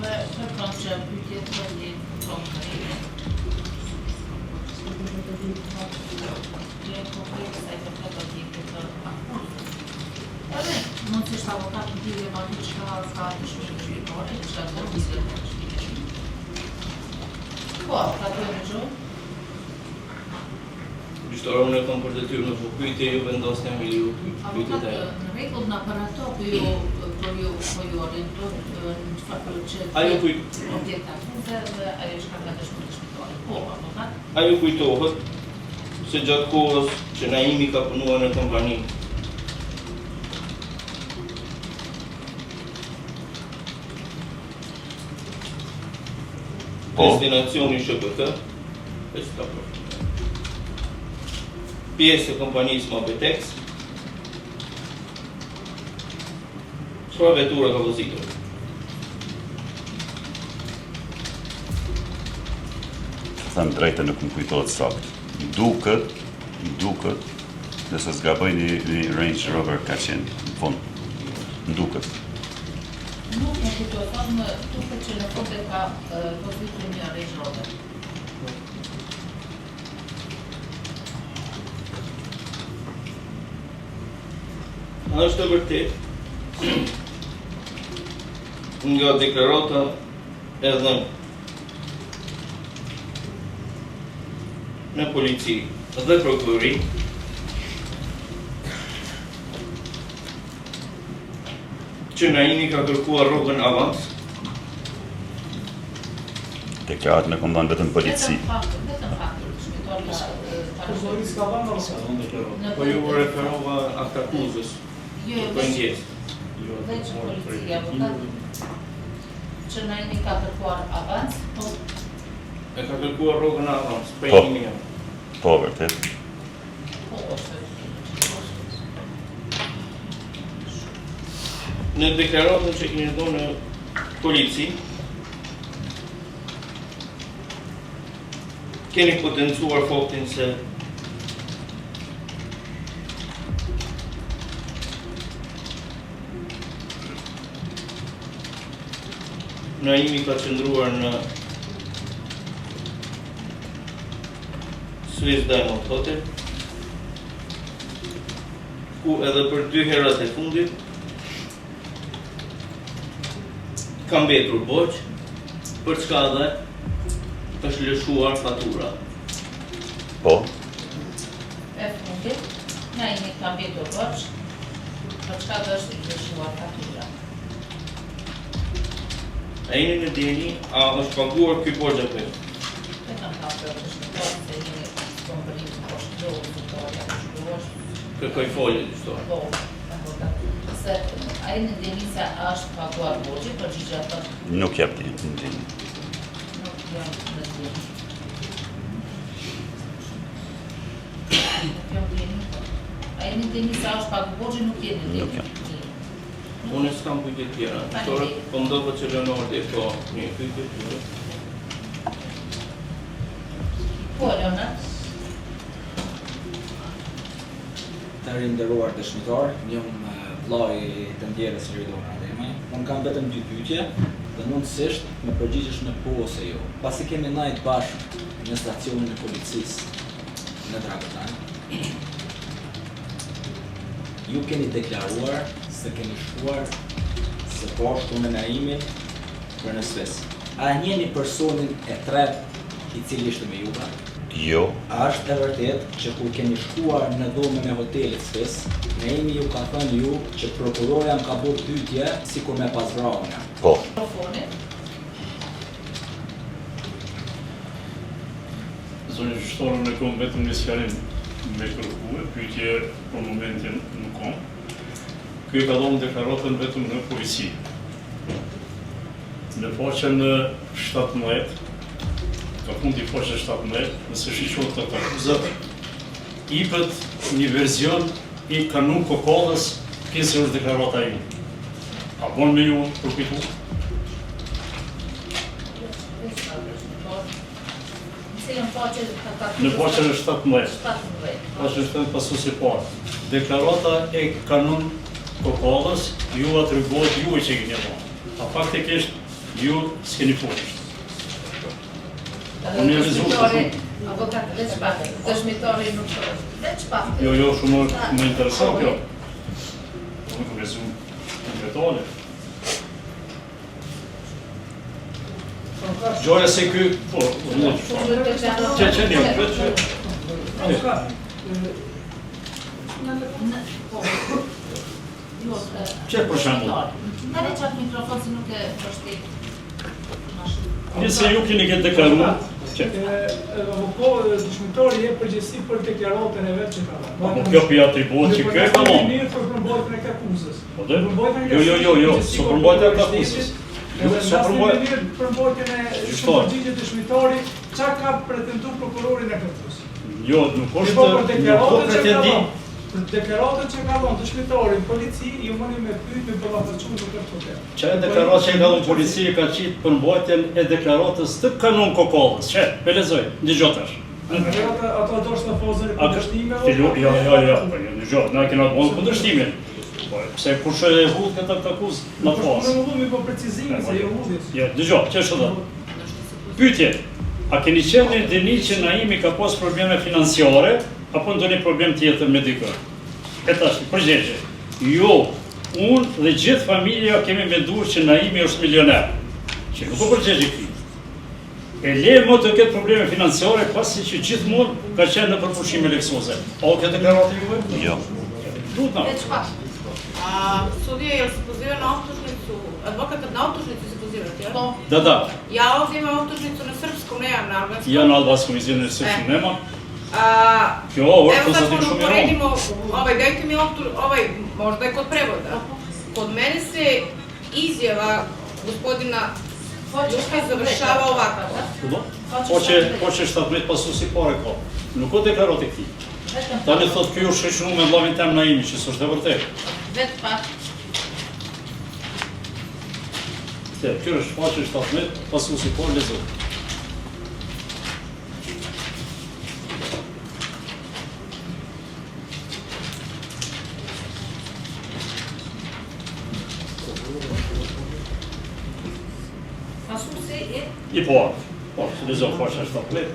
Dhe kërkon që pyetjet të jenë konkrete. Jenë konkrete sa i përket objektit të akuzës. Edhe mund të ishte avokat në tjere ma një qëka ka të shmishë gjyqore, që ka të vizë të shmishë. Po, ka të e në gjohë? Gjyqtarë, unë e kom për detyrë në pyetje, ju vendosni me ju pyetjet e. Në rregull na për ato po ju orientojnë në çfarë që Ajo kujt objekt akuze dhe ajo çka ka dëshmuar dëshmitari. Po, avokat. Ajo kujtohet se gjatë kohës që Naimi ka punuar në kompani, destinacioni SHPK, pjesë e kompanisë Mobetex, çfarë vetura ka vozitur? Them drejtë nuk më kujtohet saktë. Duket, nëse s'gaboj një Range Rover ka qenë në fund. Duket. Nuk më kujtohet, më duket që në fund e ka vozitur një Range Rover. A është e vërtet nga deklarata e dhënë në polici dhe prokurori që Naimi ka kërkuar rrogën avans? Deklaratën e kom dhënë vetëm polici. Vetëm faktur, dëshmitari ka Prokuroris ka dhënë ose? Po ju referova akt akuzës. Jo, Për ndjes. Dhe që policia avokat që na jeni ka kërkuar avans, po E ka kërkuar rrogën avans, prej Po. 1.000 euro. Po, vërtet. po është. Në deklaratën që keni dhënë në polici, keni potencuar faktin se Naimi ka qëndruar në Swiss Diamond Hotel, ku edhe për 2 herat e fundit ka mbetur borx, për çka dhe është lëshuar fatura. Po, E fundit, na jeni ka mbetur borx, për çka do është lëshuar fatura. A jeni në djeni, a është paguar ky borx apo jo? E kam ka për të shkuar, se jeni kompërim po shkruar, Kërkoj folje çto. po, avokat. Se a jeni djeni se është paguar borxhi, përgjigja thotë nuk jap ti. nuk jam në djeni. Nuk jam djeni. A jeni djeni se është paguar borxhi, nuk jeni djeni. Nuk jam. Unë s'kam pyetje tjera, por po ndodhet që Leonardi ka një pyetje tjetër. Po, Leonard, Të rinderuar dëshmitar, jam vllai i të ndjerës Loredana Ademi. Unë kam vetëm 2 pyetje dhe mundësisht me përgjigjesh në po ose jo. Pasi kemi ndajt bashkë në stacionin e policisë në Dragotan, ju keni deklaruar se keni shkuar se poshtu me Naimin për në Sves. A njeni personin e tretë i cili ishte me juve? Jo, A është e vërtet që kur keni shkuar në dhomën e hotelit Sves, Naimi ju ka thënë ju që prokurorja më ka bërë pyetje sikur me pas vrarja. po. mikrofonit. Zonjë gjyqtarë në kom vetëm një sqarim me kërkue, pyetje për momentin nuk kom. Ky ka dhënë deklaratën vetëm në polici. Në faqen 17, ka fundi faqen 17, nëse shiqohet të akuzat, ipët një verzion i kanun kokallës pjesë është deklarata ju. A bon me ju përpitu? Në faqen 17. Faqen 17 pasus e parë. Deklarata e kanun kokallës ju atribuohet ju e që keni bërë. A faktikisht ju s'keni folësht. Unë jam vizuar. Avokat, veç pak, dëshmitori nuk shoh. Veç pak. Jo, shumë më interesant kjo. Unë kam vizu detale. Gjoja se ky, po, që një, Avokat, që për shembull, Në veçat mikrofon si nuk e përshtit. nëse ju keni këtë deklaruar, që dëshmitori e përgjegjësi për deklaratën e vet që ka dhënë. po kjo pi atribuohet që kjo e ka dhënë. Mirë për përmbajtjen e akuzës. Po dhe? Jo, so përmbajtja e akuzës. So përmbajtja përmbajtjen e përgjigjet dëshmitarit, çka ka pretenduar prokurori në këtë rast. Jo, nuk është pretendim. Për deklaratën që ka dhënë dëshmitori në polici, ju mëni me pyetje me ballafaqur në këtë hotel. Që e deklaratë që e ka dhënë policia ka qitë përmbajtjen e deklaratës të kanun kokallës. Që, pe lexoj, dëgjoj tash. Ato do të fazën e kundërshtimeve. Jo, dëgjoj, na kena bënë kundërshtimin. Po, pse kush e hudh këtë akuzë më pas? Në vëllëmi po precizimin se jo hudhjes. Jo, dëgjoj, që është atë? Pyetje, a keni qenë në dini që Naimi ka pas probleme financiare, apo ndonjë problem tjetër me dikë? E tash, përgjigje. Jo, unë dhe gjithë familja kemi menduar që Naimi është milioner. Që nuk po përgjigje këtij. E le më të ketë probleme financiare pasi që gjithmonë ka qenë në përpushime leksoze. A o këtë deklaratë juve? Jo. Trudna. Veç pak. Sudija jel se poziva na optužnicu, advokatът na optužnicu se pozivate, jel? Da. Ja ovdje imam optužnicu na srpskom, nemam na albanskom. Ja na albanskom izvjene na srpskom nema. Jo, Evo to sad sad možda išao mi uporedimo, dajte mi možda je kod prevoda. Kod mene se izjava gospodina Ljuška završava ovako. Hoće 17 pasuesi pare ka. Nuk o deklarat e këtij. Tani thot ky u shoqëruar me vllavin tem Naimi, që s'është e vërtetë. Vetë pak. Kjo është faqe 17, pasuesi por lezo. Pasuesi I por, se lezo faqe 17.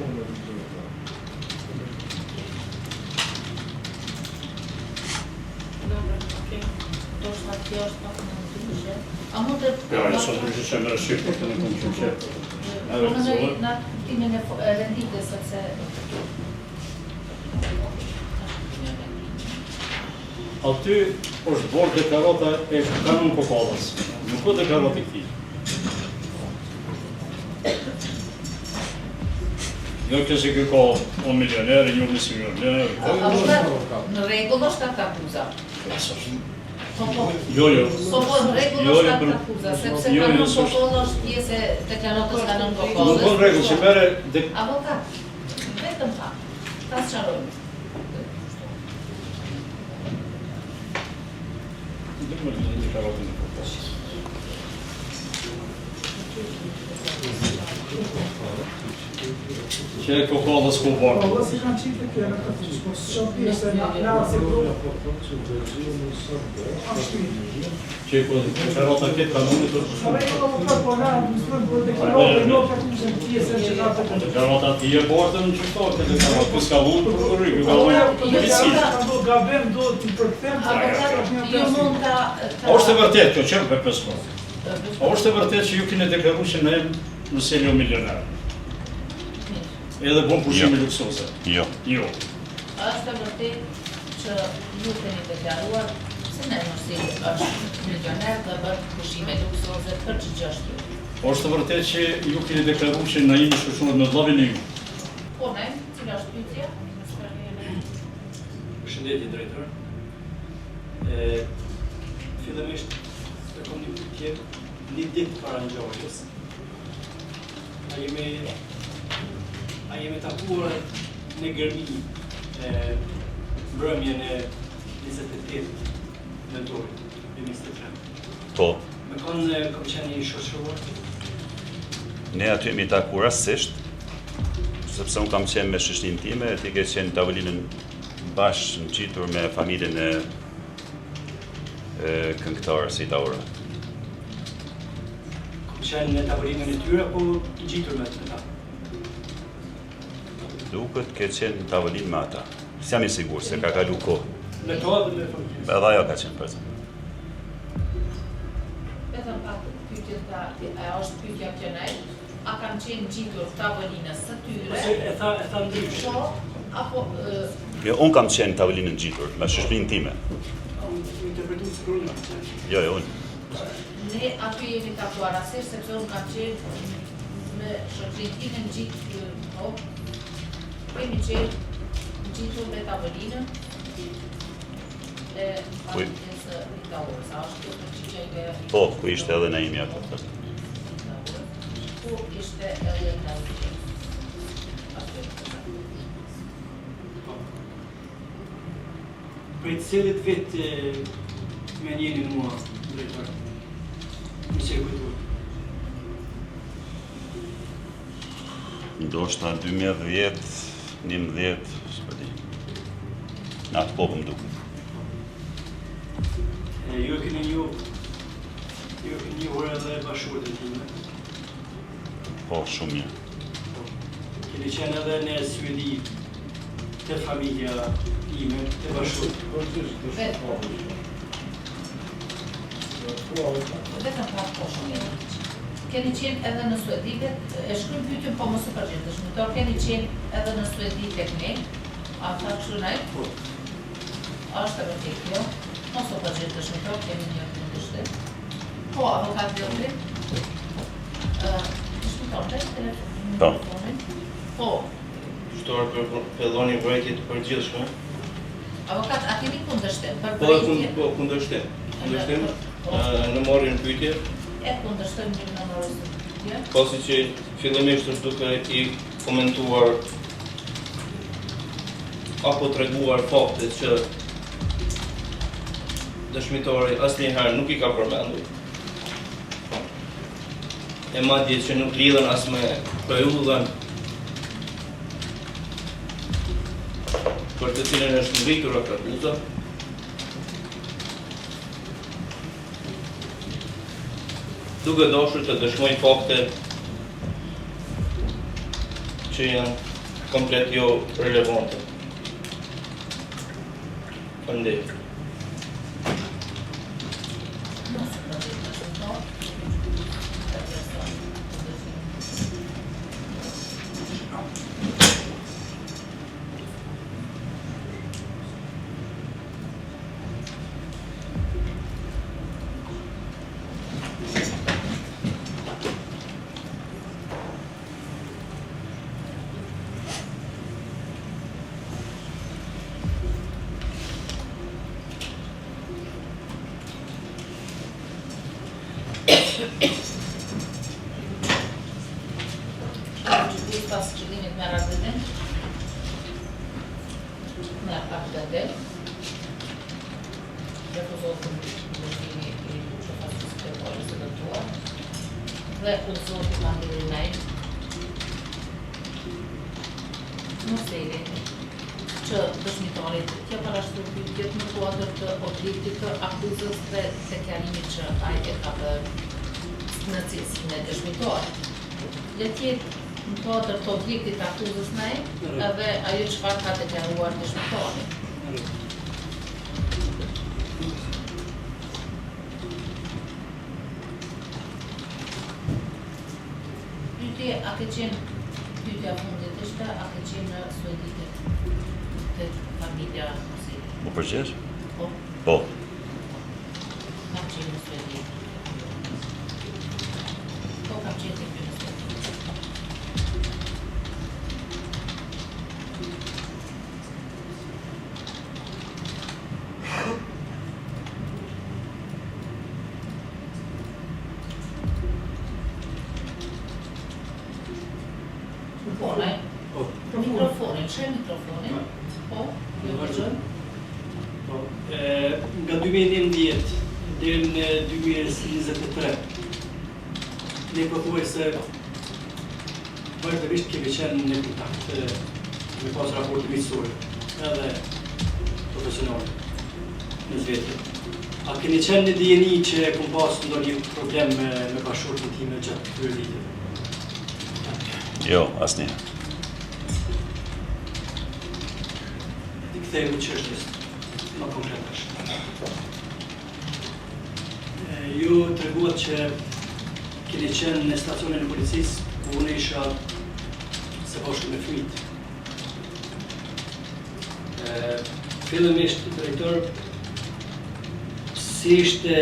Kjo është pak më ndryshe. A mund të... Ja, nësë ndryshe që më rëshqip, për të në kom që qëtë. Po në timin e rendite, sepse... Aty është borë deklarata e kanon Kokallës. Nuk o deklarata e këtij. Jo këse kjo ka o milionerë, një nësi milionerë. Në regull është ata akuza. Jo. Po në regull është ata akuza, sepse kanon Kokallë është pjesë e deklaratës kanon Kokallës. Nuk në regull që mere... Avokat, vetëm ta. Ta së qarojnë. Deklaratën e Kokallës. Që e Kokallës ku barë. Kokallës i kanë qitë kjo në këtë që, po së shumë pjesë e në se grupë. Që e deklarata këtë kanonit është Po e avokat, po na mësërën për deklaratë e nuk këtë që pjesë e që ka të këtë. deklarata ti e bartën në qëftar, këtë deklaratë kësë ka vonë për kërri, këtë ka vonë policinë. Do gabem, do t'i përkëthem. Avokat, ju mund ta... A është e vërtet, kjo qërë për pësë. A është e vërtet që ju kine deklaru që në e në seljo milionerë? Edhe bon pushimi luksoze? Jo. Është e vërtet që ju keni deklaruar se në nësi është milioner dhe bërë pushime luksoze për që gjështu. Është e vërtet që ju keni deklaru që në imi shoqërohet me vllavin e ju? Po ne, cila është pyetja? Përshëndetje drejtor. Fillimisht të kom një pyetje, një ditë para ngjarjes. A jemi takuar në Gërmi mbrëmjen e 28 nëntorit 2023. Po, Me kanë kom qenë i shoqëruar? ne aty jemi taku rastësisht, sepse unë kam qenë me shoqërinë time, ti ke qenë në tavolinën bashkë në qitur me familjen e këngëtarës i Taura. Kom qenë në tavolinën e tyre, apo i gjitur me ta? Duket ke qenë në tavolinë me ata. S'jam i sigur se ka kalu kohë. Me to dhe me familje? Edhe ajo ka qenë prezent. Vetëm pak pyetje a është pyetja kjo nej? A kanë qenë gjitur tavolinës së tyre? E tha ndryshe. Po, apo... Jo, unë kam qenë në tavolinën gjitur, me shoqërinë time. Interpretu së kërënë? Jo, unë. Ne aty jemi takuar rastësisht sepse unë kam qenë me shoqërinë time në gjitë, po, kemi qenë gjitur me tavolinën e familjes së Taurës. A është kjo përgjigje? Po, ku ishte edhe Naimi ato. Ku ishte edhe Naimi? Prej cilit vit me njeni mua, drejtor? Në që e kujtuar? Ndoshta 2010, 11, s'po di. Në atë kohë më duket. Ju e keni njohur edhe bashkëshortet e time? Po, shumë mirë. Keni qenë edhe në Suedi të familja time, të bashkëshortet? Vetëm pak po shumë. Keni qenë edhe në Suedi, e shkruaj pyetjen po mos e përgjigjesh. Më keni qenë edhe në Suedi tek ne? A tha kështu nej? Po. Është e vërtetë kjo? Mos e përgjigjesh, më kemi një kundërshtim. Po, avokat Vjotri? Po. Po. Shtorë për filloni vërejtje të përgjithshme. Avokat, a keni kundërshtim për Po, vërejtje? po, kundërshtim. Kundërshtim në marrjen pyetje, E kundërshtojmë një në marrjes së pyetje. pasi që fillimisht është duke I komentuar apo treguar fakte që dëshmitari asnjëherë nuk I ka përmendur. E madje që nuk lidhen as me periudhën për të cilën është ngritur akuza. Duke dashur të dëshmoj fakte që janë komplet jo relevante. Faleminderit. Pas qëllimit me razëtin, me akadel, refuzohet ndërtimi I qëfasit sekretarës së dëmtuar, dhe udhëzohet I mandiri nej, në sejrin që dëshmitarit t'ja parashtur pyetjet në kuadër të objektit të akuzës dhe deklarimit që ai e ka bërë në cilësinë e dëshmitarit. Letjet në kuadër të objektit të akuzës nej, edhe ajo çfarë ka deklaruar dëshmitari. Pyetje, a ke qenë pyetja fundit ishte, a ke qenë në Sueditit të familja ose? Më përqesh? Po, Po. kam qenë në Suedit. Po, kam qenë të në Suedit. Mikrofonin, çe mikrofonin? Po, ju vazhdon. Nga 2011 deri në 2023, ne pothuajse vërtetisht kemi qenë në kontakt me pas raporte miqësore, edhe profesionale në Zveti. A keni qenë në dijeni që kom pas ndonjë problem me bashkëshorten time gjatë këtyre viteve? Jo, asnjëherë. Kthehemi çështjes më konkretash. Ju treguat që keni qenë në stacionin e policisë ku unë isha së bashku me fëmijët. Fillimisht, drejtor, si ishte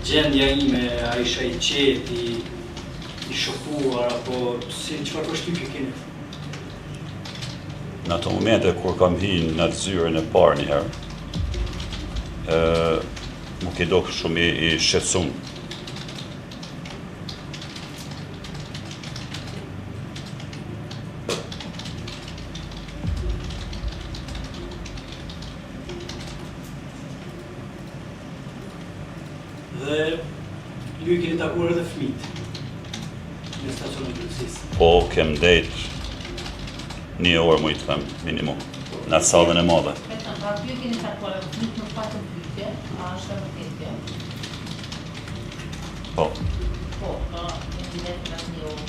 gjendja ime, a isha I qetë, I shokuar, apo si çfarë përshtypje keni? Në ato momente kur kam hinë në zyrën e parë një herë, më ke do shumë I shqetësum. Dhe ju I keni takuar edhe fëmijët në stacionin e policisë. Po, kem dejt një orë mu I të them, minimum, në atë sallën e madhe. Vetëm, pra ju keni takuar edhe fëmijët në patëm pyetje, a është e vërtetë? Po. Po, kemi vetë një orë.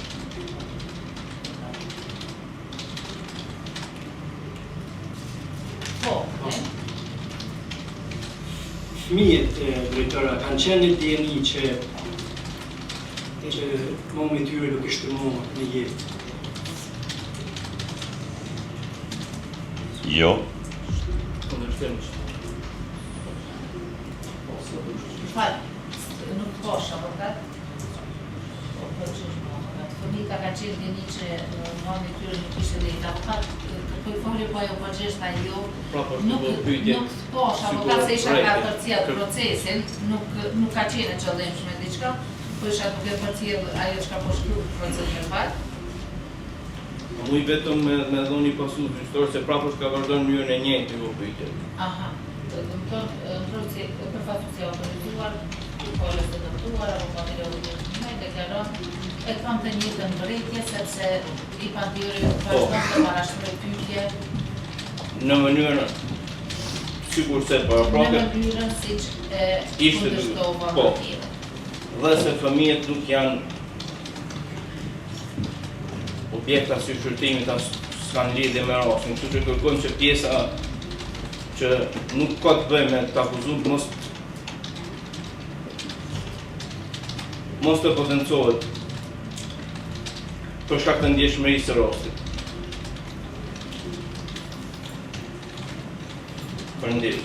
Po, Fëmijët, drejtora, kanë qenë në dijeni që momi I tyre nuk ishte momë në jetë. Jo. Falë, nuk posh, avokat? Po, që është avokat. Fëmijët ka qenë dijeni që momi I tyre nuk ishte në jetë. Avokat, kërkoj shembulli po ajo po gjeshta jo, Pra po është të pyetje. nuk posh, avokat se isha ka përcjell procesin, nuk ka qenë e qëllimshme diçka, po isha duke përcjell ajo çka po shkruaj proces verbal. Mu i vetëm me dhoni pasu gjyqëtor se prapë është ka vazhdon në mënyrën e njëjtë ju pyetje. Aha, do të thonë ndroci përfaqësuesi autorizuar, kolës të dëmtuar, avokati i udhëtimit deklaron e kam të njëjtën mbërritje sepse i pandiori vazhdon të parashtrojë pyetje Në mënyrën sikur se në paraprake mënyrën siç e ishte kundërshtova po. atje. Dhe se fëmijët nuk janë objekta si shërtimit as s'kan lidhje me rastin, kështu që kërkojmë që pjesa që nuk ka të bëjë me të akuzuar mos të potencohet për shkak të ndjeshmërisë së rastit. Faleminderit.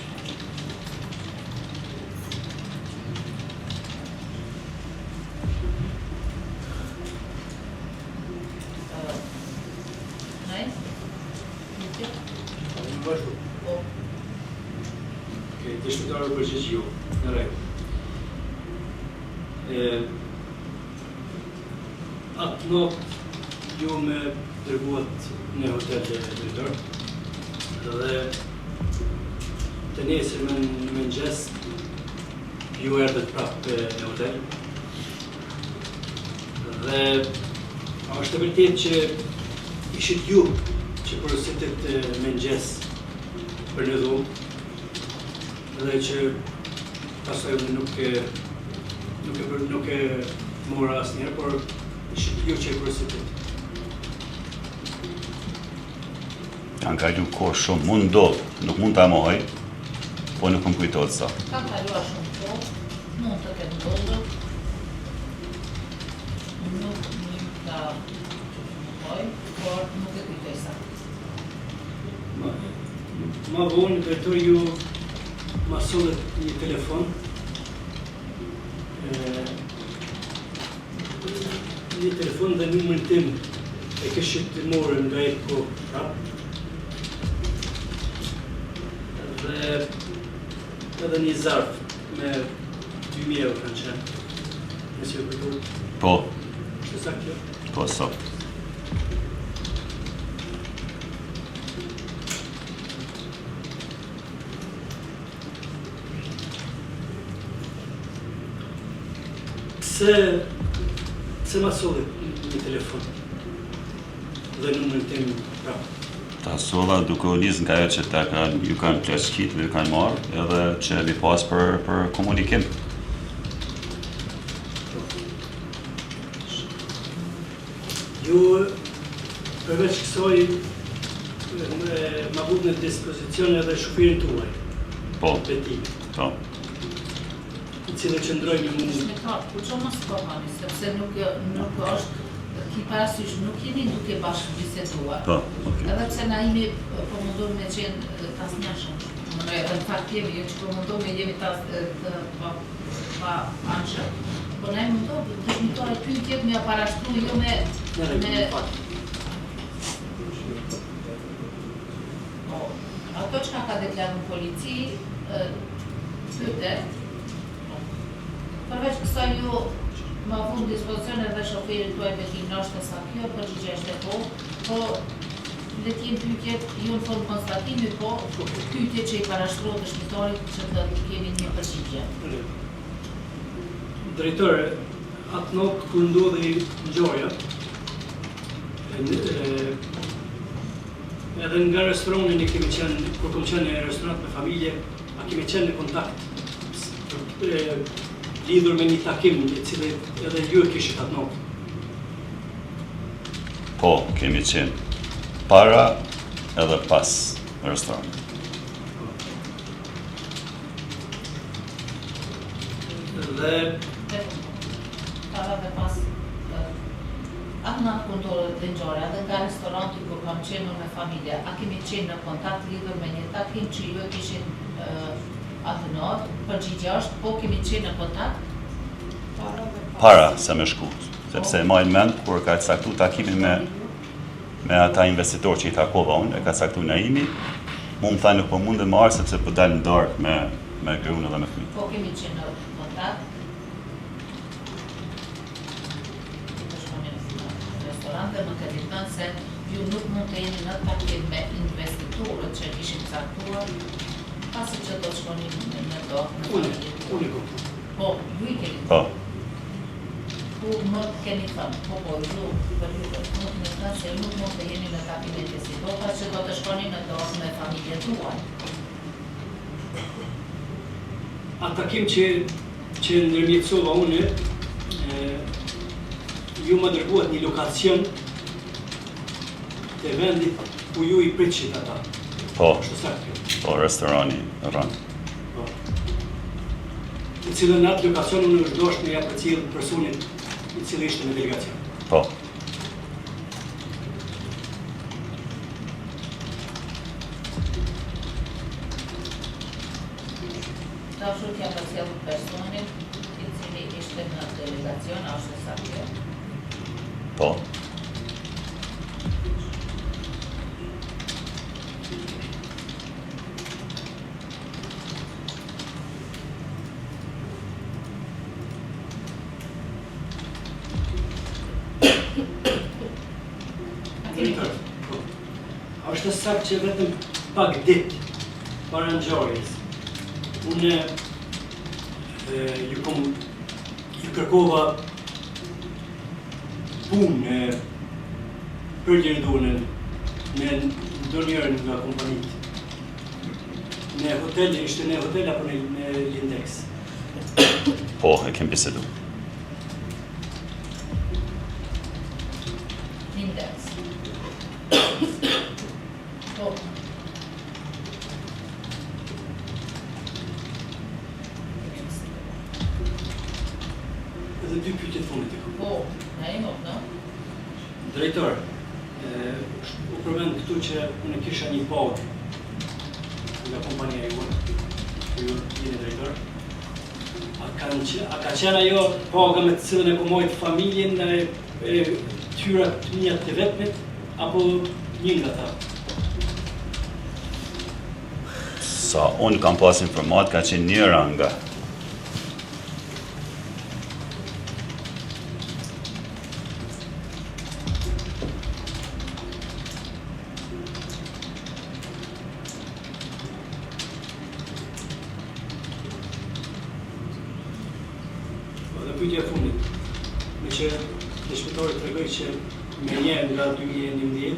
Vazhdo. Po. Dëshmitari përgjigj jo, në rregull. Atë natë ju me dërguat në hotel drejtor dhe të nesër me në mëngjes ju erdhët prapë në hotel dhe është e vërtetë që ishit ju që porositet mëngjes për një dhumë dhe që pasaj nuk e mora asnjëherë, por ishit ju që e porositet. Kanë kalu kohë shumë, mund ndodh, nuk mund ta mohoj, po nuk më kujtohet sa. Ka kaluar shumë kohë, mund të ketë ndodhur, nuk mund ta mohoj, por nuk e kujtoj sa. Ma vonë, drejtori ju ma sollet një telefon, një telefon dhe numrin tim e këshit të morën nga e ko prapë. Dhe edhe një zarf me 2.000 euro kanë qenë. Nëse ju kujtohet. Po, Është sa kjo? po sot. Pse ma sollit një telefon dhe numrin tim prapë? Ta solla duke u nisë nga ajo që ju kanë pleqit dhe ju kanë marrë, edhe që vi pas për komunikim. Ju përveç kësaj ma vut në dispozicion edhe shoferin tuaj, Po, betim, po. i cili qëndroj me mua. Dëshmitar, ku që mos po hani, sepse nuk është, ki parasysh, nuk jeni duke bashkë biseduar. Po, okay. Edhe pse na imi po mundohemi me qenë tasnjashëm. Në fakt jemi, jo që po mundohemi jemi pa anshëm. Po na mundohemi dëshmitore pyetjet me parashtru jo me ato që ka deklaruar polici, pyetet. Përveç kësaj ju ma vun dispozicion edhe shoferit tuaj betim nështë sa kjo përgjigje është e po le t'jen pyetjet ju në formë konstatimi, po pyetje që i parashtrohet dëshmitarit që të kemi një përgjigje. Drejtore, atë notë kur ndodhi ngjarja, edhe nga restorani kemi qenë, kur kom qenë në restorant me familje, a kemi qenë në kontakt lidhur me një takim, i cili edhe ju e kishit atë notë. Po, kemi qenë para edhe pas restoranit. Dhe Para dhe pas atë natë kur ndodhet ngjarja, edhe nga restoranti kur kam qenë me familje, a kemi qenë në kontakt lidhur me një takim që ju e kishin atë natë, përgjigja është, po kemi qenë në kontakt? Para se me shku, sepse e majnë mend kur ka caktu takimin me me ata investitor që i takova unë, e ka caktuar Naimi, mu më tha nuk po mundem më arë sepse po dalë në darkë me gruan edhe me fëmijë. Po kemi qenë në kontakt. Restorant dhe më këtë thënë se ju nuk mund të jeni në takim me investitorët që ishin caktuar, pasi që do të shkonin në dorë. Unë i kuptoj. Po, ju i keni Po. Ku më keni thënë, po, ju, për ju, nuk më thënë se ju nuk mund të jeni në takim me investitorët që do të shkonin në dorë me familjen tuaj. A takim që ndërmjetësova unë, ju më dërguat një lokacion të vendit ku ju i pritshit ata. Po, Është saktë kjo. po, restorani rënë. Po. Në cilën atë lokacion unë është dosh me ja përcjell personin i cili ishte në delegacion. Po. Dashur t'ja përcjell personin i cili ishte në delegacion, a është saktë kjo? Po. Drejtor, po. A është saktë që vetëm pak ditë para ngjarjes unë ju kërkova punë për Gjerdunen në ndonjërin nga kompanitë. Në hotel, ishte në hotel apo në Lindex? Po, e kem bisedu. Lindex. Po. Edhe dy pyetje të fundit. Po, na e mot, no? Drejtor, u përmend këtu që unë kisha një pagë nga kompania juaj, që ju jeni drejtor. A ka qenë ajo paga me të cilën e ku mojt familjen e tyra të mia të vetmit, apo një nga ta? Sa unë kam pas informat, ka qenë njëra nga. Dhe pyetja e fundit, me që dëshmitori tregoi që me një nga 2010,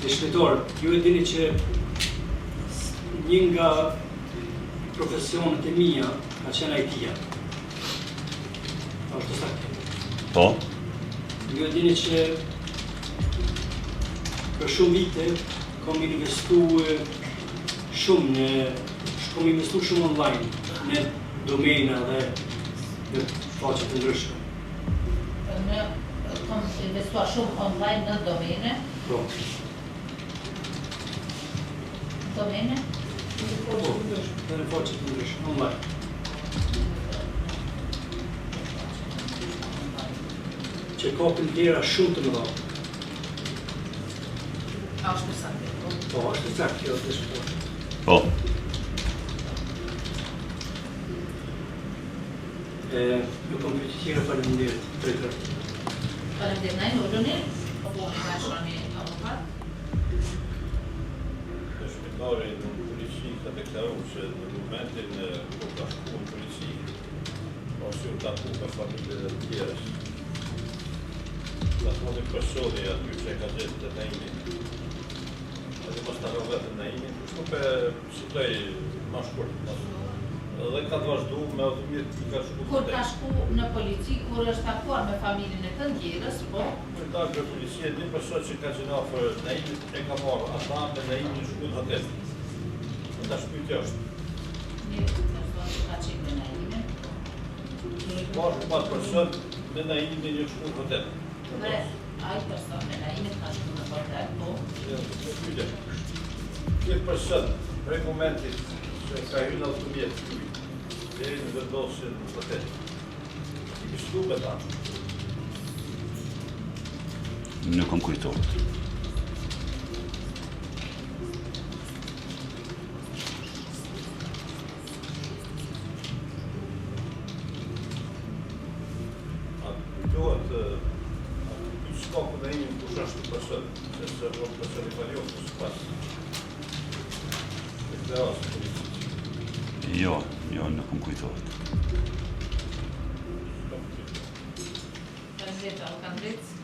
dëshmitor, ju e dini që një nga profesionet e mia ka qenë IT-ja. A është saktë? Po, Ju e dini që për shumë vite kam investu shumë online në domena dhe në faqe të ndryshme. Kam investuar shumë online në domene. Po. Domene? Po, dhe në faqe të ndryshme, online. Që kapin vlera shumë të mëdha. A është saktë? Po, është saktë kjo është shport. po. Ju kam pyetje tjera, faleminderit, drejtor. Faleminderit, na urdhëni. Po po, ka shoni avokat. Dëshmitari në polici ka deklaruar se në momentin kur ka shkuar në polici, ose u taku me familje dhe të tjerës, ka thonë personi aty që e ka gjetë të Naimi, edhe mos ta vetëm Naimi, kështu pe citoj ma shkurt. Dhe ka të vazhdu me automjet i ka shku Kur ka shku në polici, kur është takuar me familjen e të ndjerës, po, Kur dalë për policia, një person që ka qenë afër Naimit e ka marrë ata me Naimin shku në hotel. Në ta shpytja është. një person që ka qenë me Naimin. Marrë pas person me Naimin një shku në hotel. Dhe ai person me Naimin ka shku në hotel, po, Këtë person, prej momentit që ka hyrë në automjet deri në vendosjen në hotel, i diskutu me ta. Nuk kom kujtohet. Kujtohet skopën e imin kush është person, se është person i valiosus pas deklarasë politikë. Jo, nuk kom kujtohet. Prezident Alkandric.